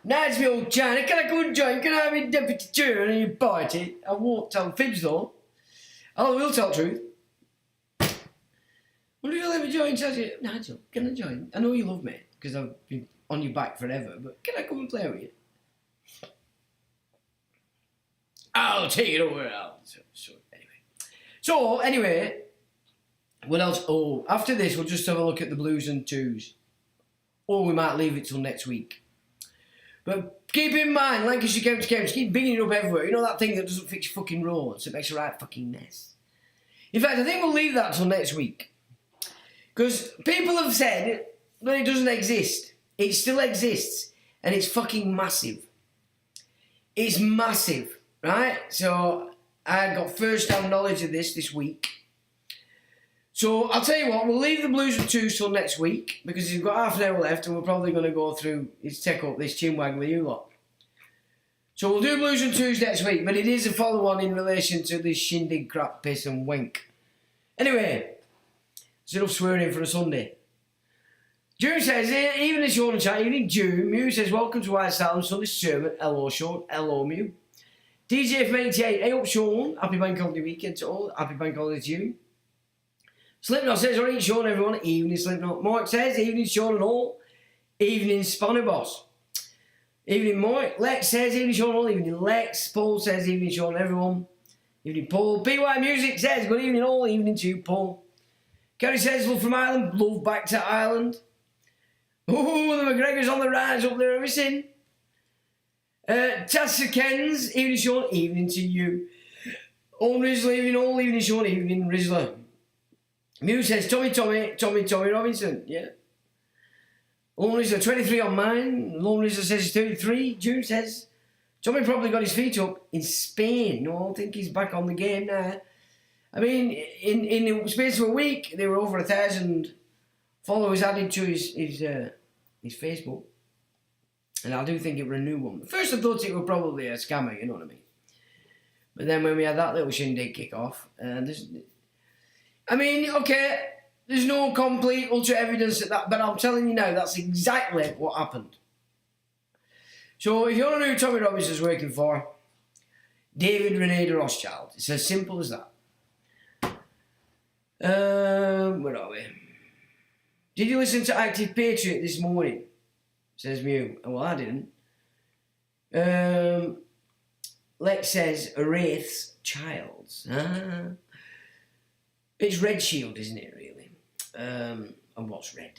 me old China, can I come and join? Can I be deputy chairman in your party? I won't tell fibs though. I will tell truth. Wonder if you'll let me join, Nigel, can I join? I know you love me, because I've been on your back forever, but can I come and play with you? I'll take it over. So anyway, what else? Oh, after this, we'll just have a look at the blues and twos. Or we might leave it till next week. But keep in mind, Lancashire County Council, keep bigging it up everywhere. You know that thing that doesn't fix your fucking roads? It makes a right fucking mess. In fact, I think we'll leave that till next week. Because people have said that it doesn't exist. It still exists. And it's fucking massive. It's massive, right? So I got first-hand knowledge of this week. So I'll tell you what, we'll leave the blues and twos till next week, because he's got half an hour left and we're probably going to go through his take up this chinwag with you lot. So we'll do blues and twos next week, but it is a follow-on in relation to this shindig, crap, piss and wink. Anyway, it's enough swearing for a Sunday. June says, evening Sean and chat, evening June. Mew says, welcome to White Sound Sunday sermon. Hello Sean, hello Mew. DJ from 88, hey up Sean, happy bank holiday weekend to all, happy bank holiday to you. Slipknot says, alright Sean everyone, evening Slipknot. Mark says, evening Sean and all, evening Spanner Boss. Evening Mark. Lex says, evening Sean and all, evening Lex. Paul says, evening Sean everyone. Evening Paul. PY Music says, good evening all, evening to you Paul. Kerry says, love from Ireland, love back to Ireland. Oh, the McGregor's on the rise up there, have you seen? Tassa Kens, evening Sean, evening to you. All Rizzler, evening all, evening Sean, evening Rizzler. Mew says, Tommy Robinson, yeah. Lone Rizzler, 23 on mine. Lone Rizzler says he's 33. June says, Tommy probably got his feet up in Spain. No, I think he's back on the game now. I mean, in the space of a week, there were over 1,000 followers added to his Facebook. And I do think it was a new one. At first I thought it was probably a scammer, you know what I mean? But then when we had that little shindig kick off, I mean, okay, there's no complete ultra evidence of that, but I'm telling you now, that's exactly what happened. So if you want to know who Tommy Robinson's working for, David Rene de Rothschild. It's as simple as that. Where are we? Did you listen to Active Patriot this morning? Says Mew. Well, I didn't. Lex says, Wraith's Childs. It's Red Shield, isn't it, really? And what's red?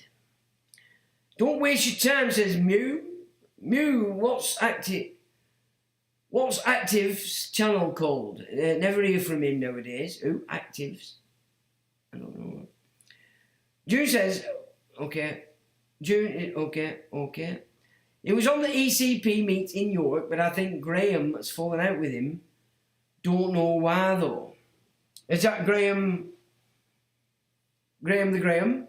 Don't waste your time, says Mew. Mew, what's Active's channel called? Never hear from him nowadays. Who? Actives? I don't know. June says, okay. June, okay. He was on the ECP meet in York, but I think Graham has fallen out with him. Don't know why, though. Is that Graham the Graham?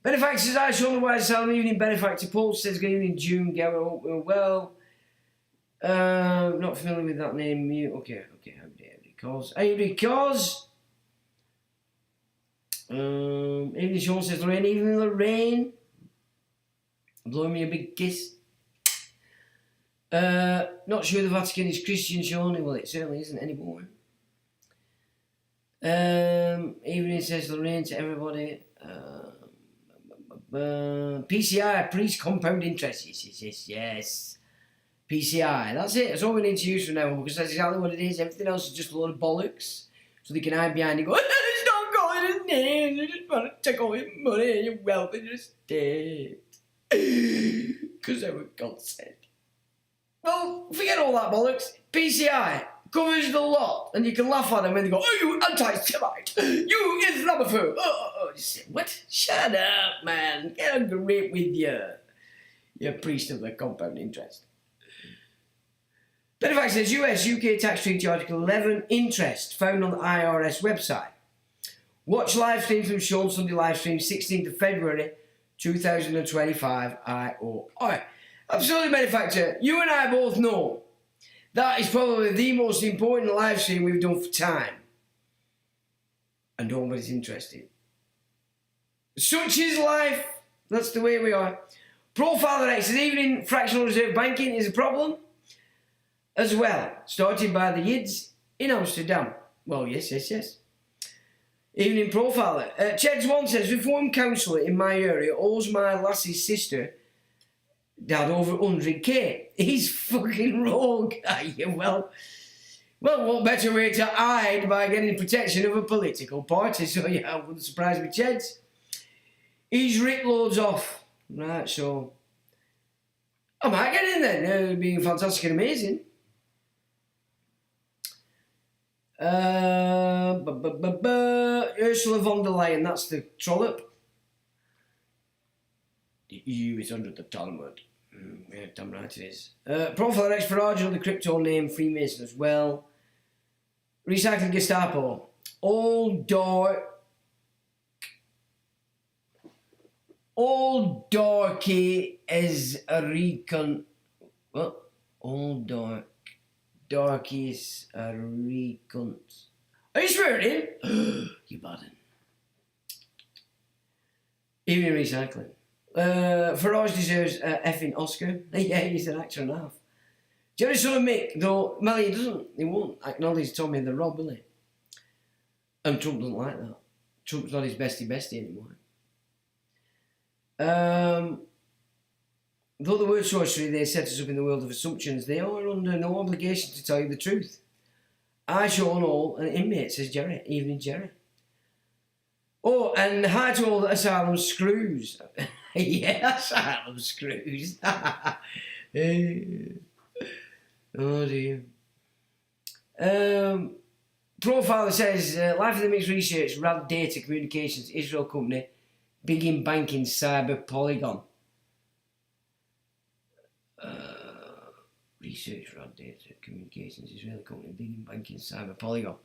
Benefactor says, I show the White Sound evening. Benefactor Paul says, good evening, June. Well, not familiar with that name. Okay, how dare because. Evening Sean says, Lorraine, evening Lorraine. Blowing me a big kiss. Not sure the Vatican is Christian, Sean. Well, it certainly isn't anymore. Evening says Lorraine to everybody. PCI, priest compound interest. Yes. PCI, that's it. That's all we need to use from now on, because that's exactly what it is. Everything else is just a load of bollocks. So they can hide behind and go, it's not going his name. They just want to take all your money and your wealth and your estate. Because they were God said. Well, forget all that bollocks. PCI covers the lot, and you can laugh at them when they go, oh, you anti-Semite, you Islamophobe. Oh. What? Shut up, man. Get a grip with you. You're a priest of the compound interest. Benefax says US UK Tax Treaty Article 11 interest found on the IRS website. Watch live stream from Sean Sunday live stream 16th of February 2025 IOI. Absolutely, Benefactor. You and I both know that is probably the most important live stream we've done for time. And nobody's interested. Such is life. That's the way we are. Profile X says evening fractional reserve banking is a problem as well. Started by the Yids in Amsterdam. Well, yes. Evening Profiler. Cheds1 says, Reform Councillor in my area owes my lassie's sister dad over 100k. He's fucking rogue. Well, what better way to hide by getting protection of a political party? So yeah, I wouldn't surprise me, Cheds. He's ripped loads off. Right, so I might get in then. It'd be fantastic and amazing. Ursula von der Leyen, that's the trollop. The EU is under the Talmud. Yeah, damn right it is. Profile X for Argent, the crypto name Freemason as well. Recycling Gestapo. All darky is a recon. What? All darkies are recons. Are you swearing? You bad. Even recycling. Farage deserves effing Oscar. Yeah, he's an actor and a half. Jerry son of Mick, though, well, he won't acknowledge Tommy the Rob, will he? And Trump doesn't like that. Trump's not his bestie anymore. Though the word sorcery, they set us up in the world of assumptions, they are under no obligation to tell you the truth. I show on all an inmate, says Jerry. Evening, Jerry. Oh, and hi to all the asylum screws. Yeah, asylum screws. Oh dear. Profiler says, Life of the Mixed Research, Rad Data Communications, Israel Company, Big in Banking, Cyber Polygon. Research, Rad Data Communications, Israel Company, Big in Banking, Cyber Polygon.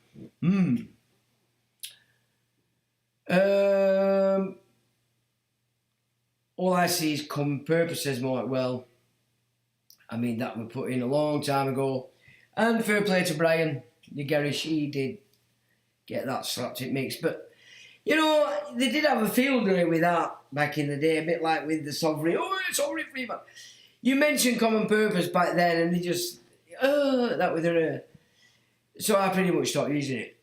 All I see is common purpose, says more. Well, I mean, that we put in a long time ago. And fair play to Brian, the Garish, he did get that slapped it mix. But, you know, they did have a field day with that back in the day, a bit like with the sovereign. Oh, it's sovereign free, man. You mentioned common purpose back then, and they just, that with their. So I pretty much stopped using it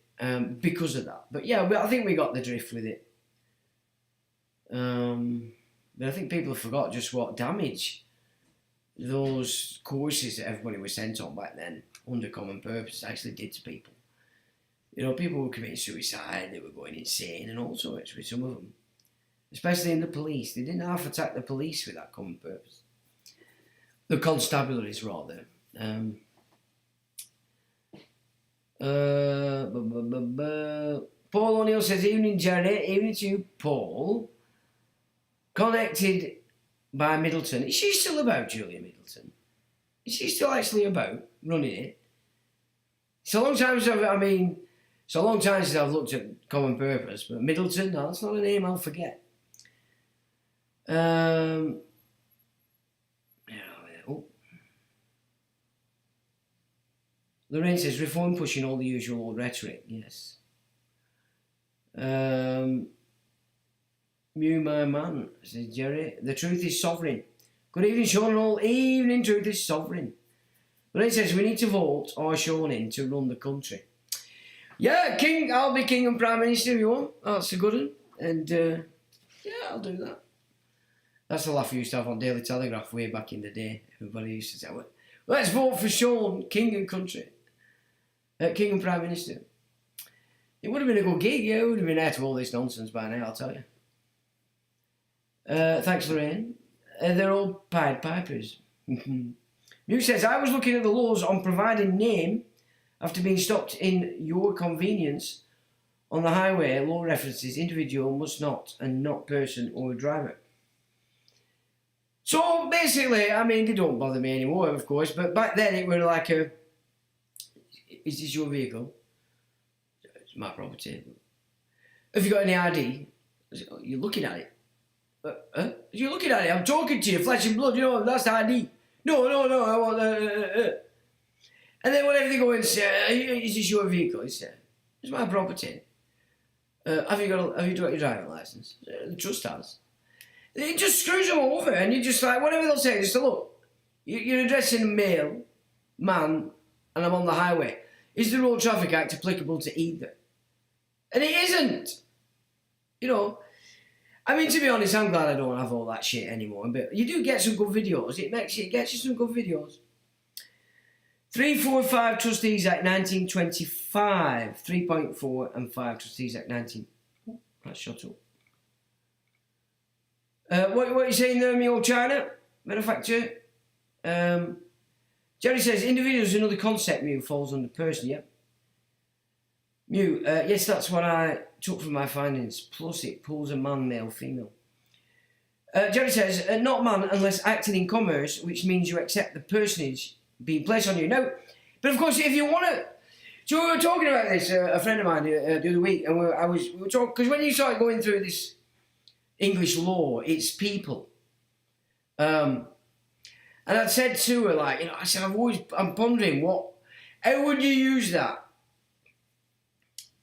because of that. But yeah, I think we got the drift with it. But I think people forgot just what damage those courses that everybody was sent on back then under common purpose actually did to people. You know, people were committing suicide, they were going insane and all sorts with some of them. Especially in the police. They didn't half attack the police with that common purpose. The constabularies, rather. Paul O'Neill says, evening, Jerry. Evening to you, Paul. Connected by Middleton. Is she still about, Julia Middleton? Is she still actually about running it? It's a long time since I've looked at common purpose, but Middleton, no, that's not a name I'll forget. Lorraine says, reform pushing all the usual old rhetoric. Yes. Mew, my man, says Jerry. The truth is sovereign. Good evening, Sean and all. Evening, truth is sovereign. Lorraine says, we need to vote our Sean in to run the country. Yeah, King, I'll be King and Prime Minister if you want. That's a good one. And, yeah, I'll do that. That's the laugh we used to have on Daily Telegraph way back in the day. Everybody used to say, well, let's vote for Sean, King and Country. King and Prime Minister. It would have been a good gig, yeah. It would have been out of all this nonsense by now, I'll tell you. Thanks, Lorraine. They're all Pied Pipers. Mew says, I was looking at the laws on providing name after being stopped in your convenience on the highway. Law references individual must not and not person or driver. So basically, I mean, they don't bother me anymore, of course, but back then it were like a, is this your vehicle? It's my property. Have you got any ID? You're looking at it. You're looking at it. I'm talking to you, flesh and blood. You know, that's the ID. No. I want. And then whenever they go and say, "Is this your vehicle?" It's my property. Have you got your driving license? The trust has. It just screws them over, and you just like whatever they'll say. Just say, look, you're addressing a male man, and I'm on the highway. Is the Road Traffic Act applicable to either? And it isn't. You know, I mean, to be honest, I'm glad I don't have all that shit anymore. But you do get some good videos. It gets you some good videos. 345 Trustees Act 1925. 3.4 and 5 Trustees Act 19. Oh, that's shut up. What are you saying there, me old China? Manufacturer? Jerry says, individual is another concept, Mew, falls under person, yeah? Mew, yes, that's what I took from my findings. Plus, it pulls a man, male, female. Jerry says, not man unless acting in commerce, which means you accept the personage being placed on you. No, but of course, if you want to... So we were talking about this, a friend of mine the other week, and we were talking... Because when you start going through this English law, it's people. And I'd said to her, like, you know, I said, I'm pondering how would you use that?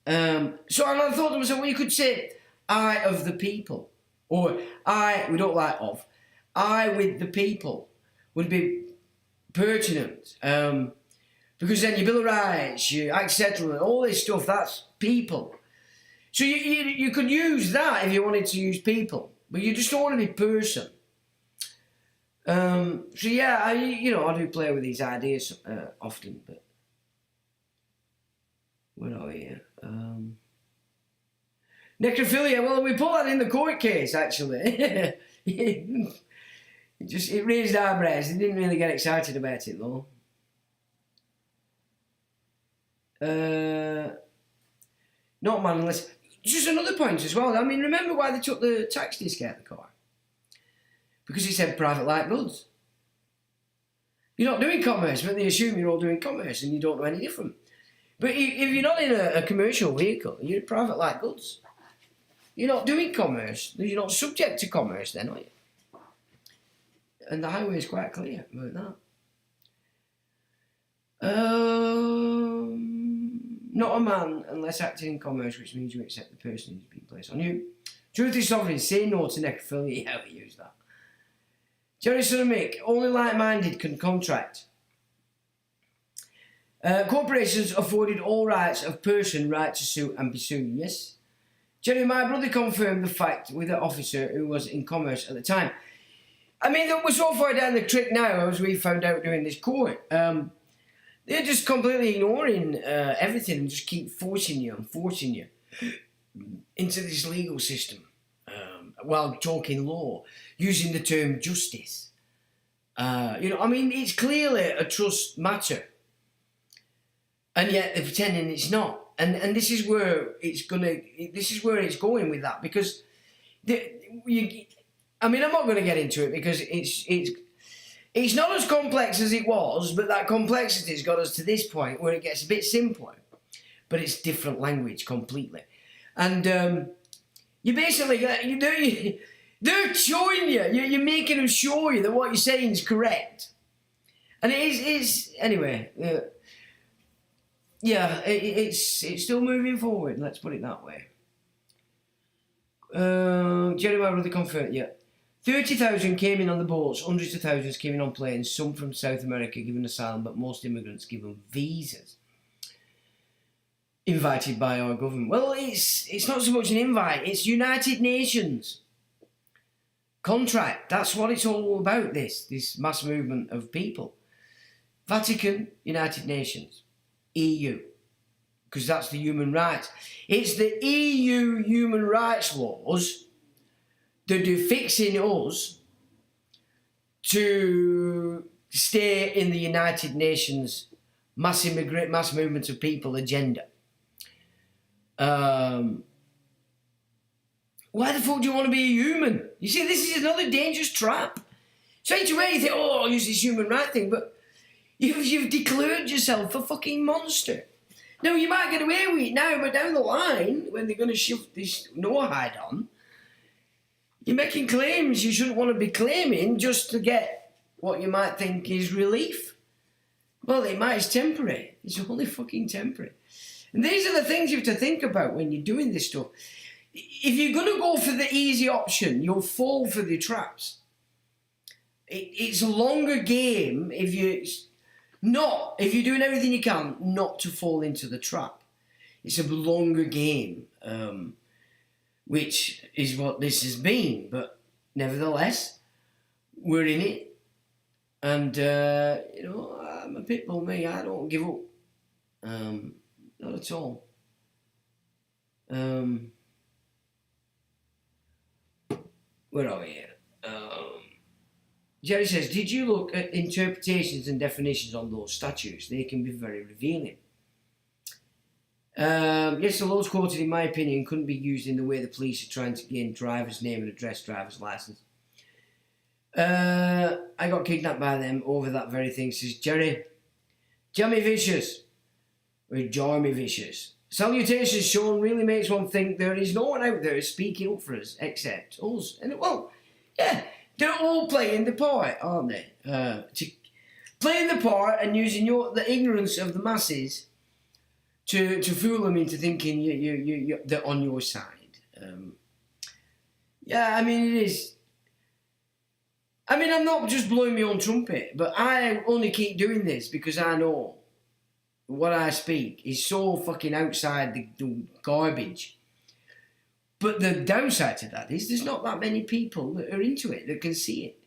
So I thought to myself, well, you could say, I of the people. Or we don't like of. I with the people would be pertinent. Because then your Bill of Rights, your Act Settlement, all this stuff, that's people. So you could use that if you wanted to use people. But you just don't want to be person. So yeah, I do play with these ideas often, but where are we here? Necrophilia, well, we put that in the court case, actually. It raised eyebrows. They didn't really get excited about it, though. Not man unless... Just another point as well. I mean, remember why they took the tax disc out of the car? Because it said private light goods. You're not doing commerce, but they assume you're all doing commerce and you don't know any different. But if you're not in a commercial vehicle, you're private light goods. You're not doing commerce. You're not subject to commerce then, are you? And the highway is quite clear about that. Not a man unless acting in commerce, which means you accept the person who's been placed on you. Truth is sovereign. Say no to necrophilia. Yeah, we use that. Jerry Son of Mick, only like-minded can contract. Corporations afforded all rights of person right to sue and be sued, yes? Jerry, my brother confirmed the fact with an officer who was in commerce at the time. I mean, we're so far down the trick now, as we found out during this court. They're just completely ignoring everything and just keep forcing you into this legal system while talking law, using the term justice. I mean, it's clearly a trust matter, and yet they're pretending it's not. And this is where it's going with that, because I'm not going to get into it because it's not as complex as it was, but that complexity's got us to this point where it gets a bit simpler, but it's different language completely. And you basically, they're showing you're making them show you that what you're saying is correct. And it's anyway, it's still moving forward, let's put it that way. Jeremiah Brother confirmed, yeah. 30,000 came in on the boats, hundreds of thousands came in on planes, some from South America given asylum, but most immigrants given visas. Invited by our government. Well, it's not so much an invite, it's United Nations. Contract, that's what it's all about, this mass movement of people. Vatican, United Nations. EU. Because that's the human rights. It's the EU human rights laws that are fixing us to stay in the United Nations mass movement of people agenda. Why the fuck do you want to be a human? You see, this is another dangerous trap. Straight away you think, oh, I'll use this human right thing, but you've declared yourself a fucking monster. Now, you might get away with it now, but down the line, when they're going to shove this Noahide on, you're making claims you shouldn't want to be claiming just to get what you might think is relief. Well, it's temporary. It's only fucking temporary. And these are the things you have to think about when you're doing this stuff. If you're going to go for the easy option, you'll fall for the traps. It's a longer game if you're doing everything you can not to fall into the trap. It's a longer game, which is what this has been. But nevertheless, we're in it. And, I'm a pit bull, me. I don't give up. Not at all. Where are we here? Jerry says, did you look at interpretations and definitions on those statues? They can be very revealing. Yes, the laws quoted, in my opinion, couldn't be used in the way the police are trying to gain driver's name and address, driver's license. I got kidnapped by them over that very thing, says Jerry. Jammy Vicious. Or Jarmy Vicious. Salutations, Sean, really makes one think there is no one out there speaking up for us except us. And well, yeah, they're all playing the part, aren't they? Playing the part and using the ignorance of the masses to fool them into thinking they're on your side. Yeah, I mean, it is. I mean, I'm not just blowing my own trumpet, but I only keep doing this because I know what I speak is so fucking outside the garbage. But the downside to that is there's not that many people that are into it, that can see it.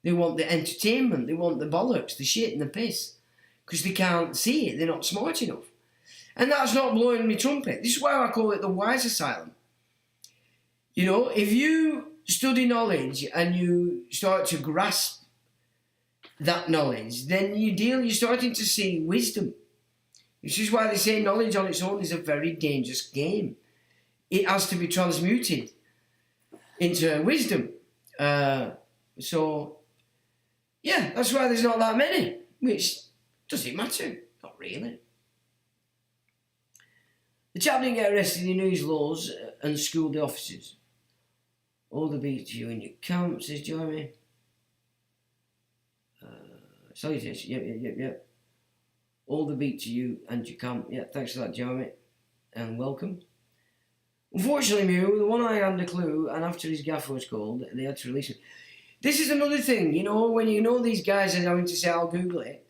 They want the entertainment, they want the bollocks, the shit and the piss, because they can't see it, they're not smart enough. And that's not blowing me trumpet. This is why I call it the wise asylum. You know, if you study knowledge and you start to grasp that knowledge, then you're starting to see wisdom. Which is why they say knowledge on its own is a very dangerous game. It has to be transmuted into wisdom. So, yeah, that's why there's not that many. Which doesn't matter. Not really. The chap didn't get arrested, he knew his laws and schooled the officers. All the beat to you in your camp, says Jeremy. Salutations, yep. All the beat to you and your camp. Yeah, thanks for that, Jeremy. And welcome. Unfortunately, Mew, the one eye had a clue, and after his gaffer was called, they had to release him. This is another thing, you know, when you know these guys are having to say, I'll Google it,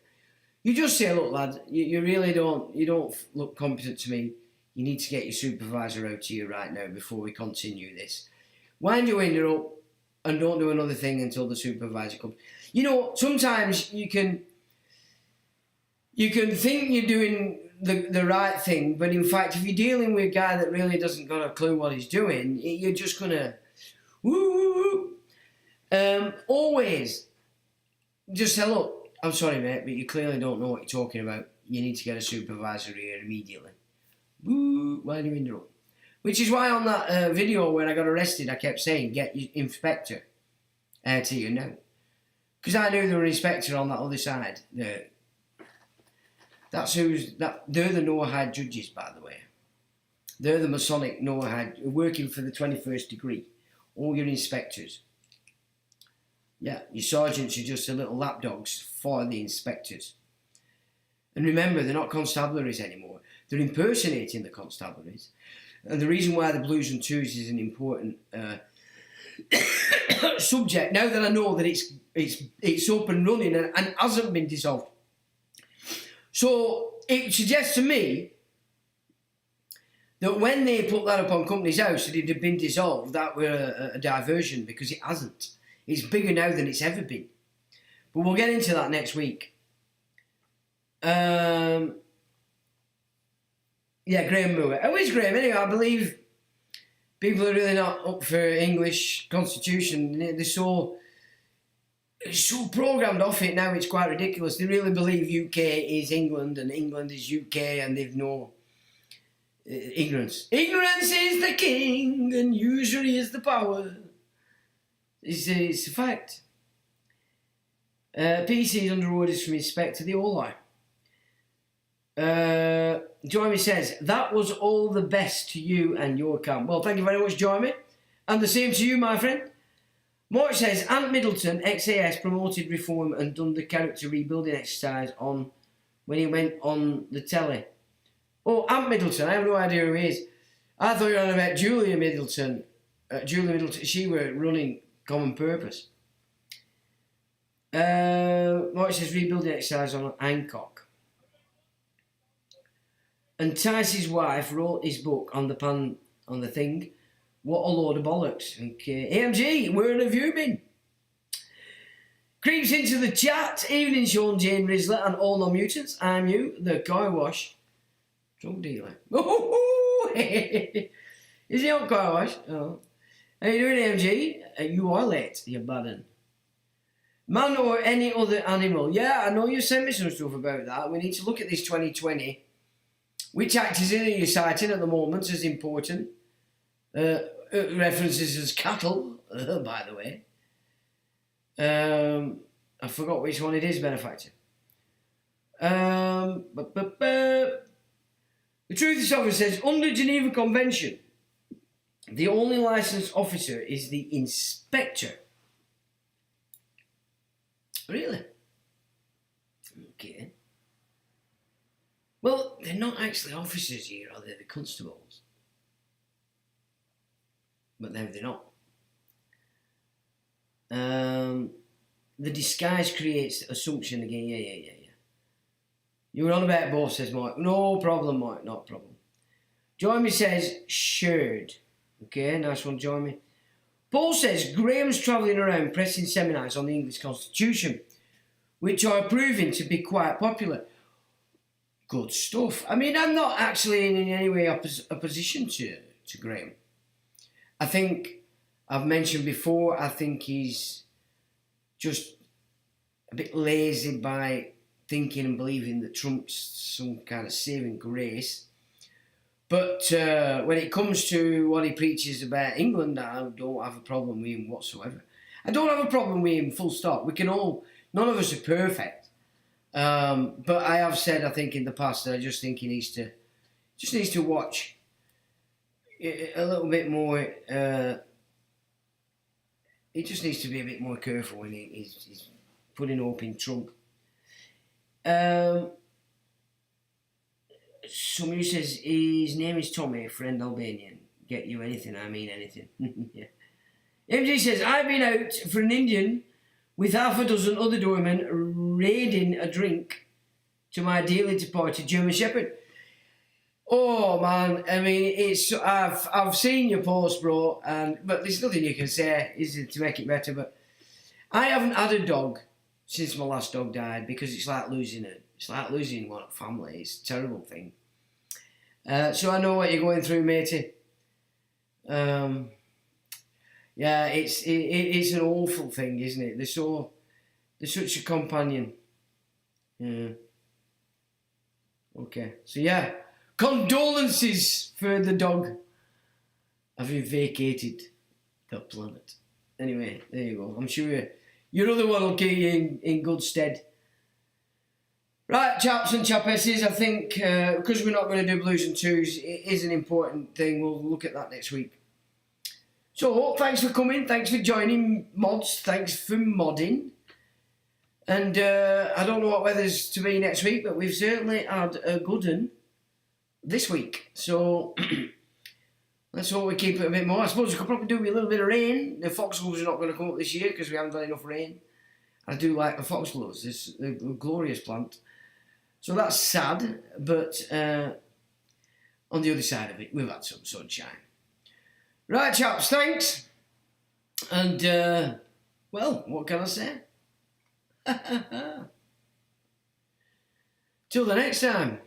you just say, look, lad, you really don't look competent to me. You need to get your supervisor out to you right now before we continue this. Wind your window up and don't do another thing until the supervisor comes. You know, sometimes you can think you're doing the right thing, but in fact, if you're dealing with a guy that really doesn't got a clue what he's doing, you're just gonna always just say, look, I'm sorry, mate, but you clearly don't know what you're talking about. You need to get a supervisor here immediately. Wind your window up. Which is why on that video where I got arrested, I kept saying, get your inspector to you now. Because I knew there was an inspector on that other side. They're the Noahide judges, by the way. They're the Masonic Noahide, working for the 21st degree. All your inspectors. Yeah, your sergeants are just the little lapdogs for the inspectors. And remember, they're not constabularies anymore. They're impersonating the constabularies. And the reason why the Blues and Twos is an important subject, now that I know that it's up and running and hasn't been dissolved. So it suggests to me that when they put that up on Company's House, that it had been dissolved, that were a diversion, because it hasn't. It's bigger now than it's ever been. But we'll get into that next week. Yeah, Graham Moore. How is Graham? Anyway, I believe people are really not up for English Constitution. They're so programmed off it now, it's quite ridiculous. They really believe UK is England and England is UK, and they've no ignorance. Ignorance is the king and usury is the power. It's a fact. PC is under orders from Inspector, they all are. Jeremy says, that was all the best to you and your camp. Well, thank you very much, Jeremy. And the same to you, my friend. Mark says, Ant Middleton, XAS, promoted reform and done the character rebuilding exercise on when he went on the telly. Oh, Ant Middleton, I have no idea who he is. I thought you were on about Julia Middleton. She were running Common Purpose. Mark says, rebuilding exercise on Hancock. And Tice's wife wrote his book on the thing. What a load of bollocks. Okay. AMG, where have you been? Creeps into the chat. Evening, Sean, Jane Rizzler, and all non-mutants. I'm you, the car wash drug dealer. Oh, is he on car wash? Oh. How you doing, AMG? You are late, you badden. Man or any other animal? Yeah, I know you sent me some stuff about that. We need to look at this 2020. Which actors are you citing at the moment as important? References as cattle, by the way. I forgot which one it is, benefactor. The Truth Officer says, under Geneva Convention, the only licensed officer is the inspector. Really? Okay. Well, they're not actually officers here, are they? The constables. But no, they're not. The disguise creates assumption again. Yeah. You were on about both, says Mike. No problem, Mike, not a problem. Jeremy says, shared. Okay, nice one, Jeremy. Paul says, Graham's travelling around pressing seminars on the English Constitution, which are proving to be quite popular. Good stuff. I mean, I'm not actually in any way opposition to Graham. I think, I've mentioned before, I think he's just a bit lazy by thinking and believing that Trump's some kind of saving grace. But when it comes to what he preaches about England, I don't have a problem with him whatsoever. I don't have a problem with him, full stop. We can all, none of us are perfect. But I have said, I think in the past, that I just think he needs to watch a little bit more. He just needs to be a bit more careful when he's putting hope in Trump. Somebody says his name is Tommy, friend Albanian. Get you anything, I mean anything. Yeah. MG says, I've been out for an Indian with half a dozen other doormen raiding a drink to my dearly departed German Shepherd. Oh man, I mean, I've seen your post, bro, but there's nothing you can say, is it, to make it better. But I haven't had a dog since my last dog died, because it's like losing one family. It's a terrible thing. So I know what you're going through, matey. Yeah, it's an awful thing, isn't it? They're such a companion. Yeah. Okay, so yeah, condolences for the dog having vacated the planet. Anyway, there you go. I'm sure your other one will keep you in good stead. Right, chaps and chapesses, I think because we're not going to do blues and twos, it is an important thing. We'll look at that next week. So, thanks for coming, thanks for joining, mods, thanks for modding. And I don't know what weather's to be next week, but we've certainly had a good one this week. So, let's hope we keep it a bit more. I suppose we could probably do with a little bit of rain. The foxgloves are not going to come up this year because we haven't got enough rain. I do like the foxgloves, it's a glorious plant. So that's sad, but on the other side of it, we've had some sunshine. Right, chaps, thanks. And, well, what can I say? Till the next time.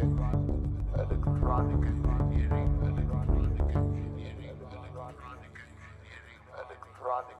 electronic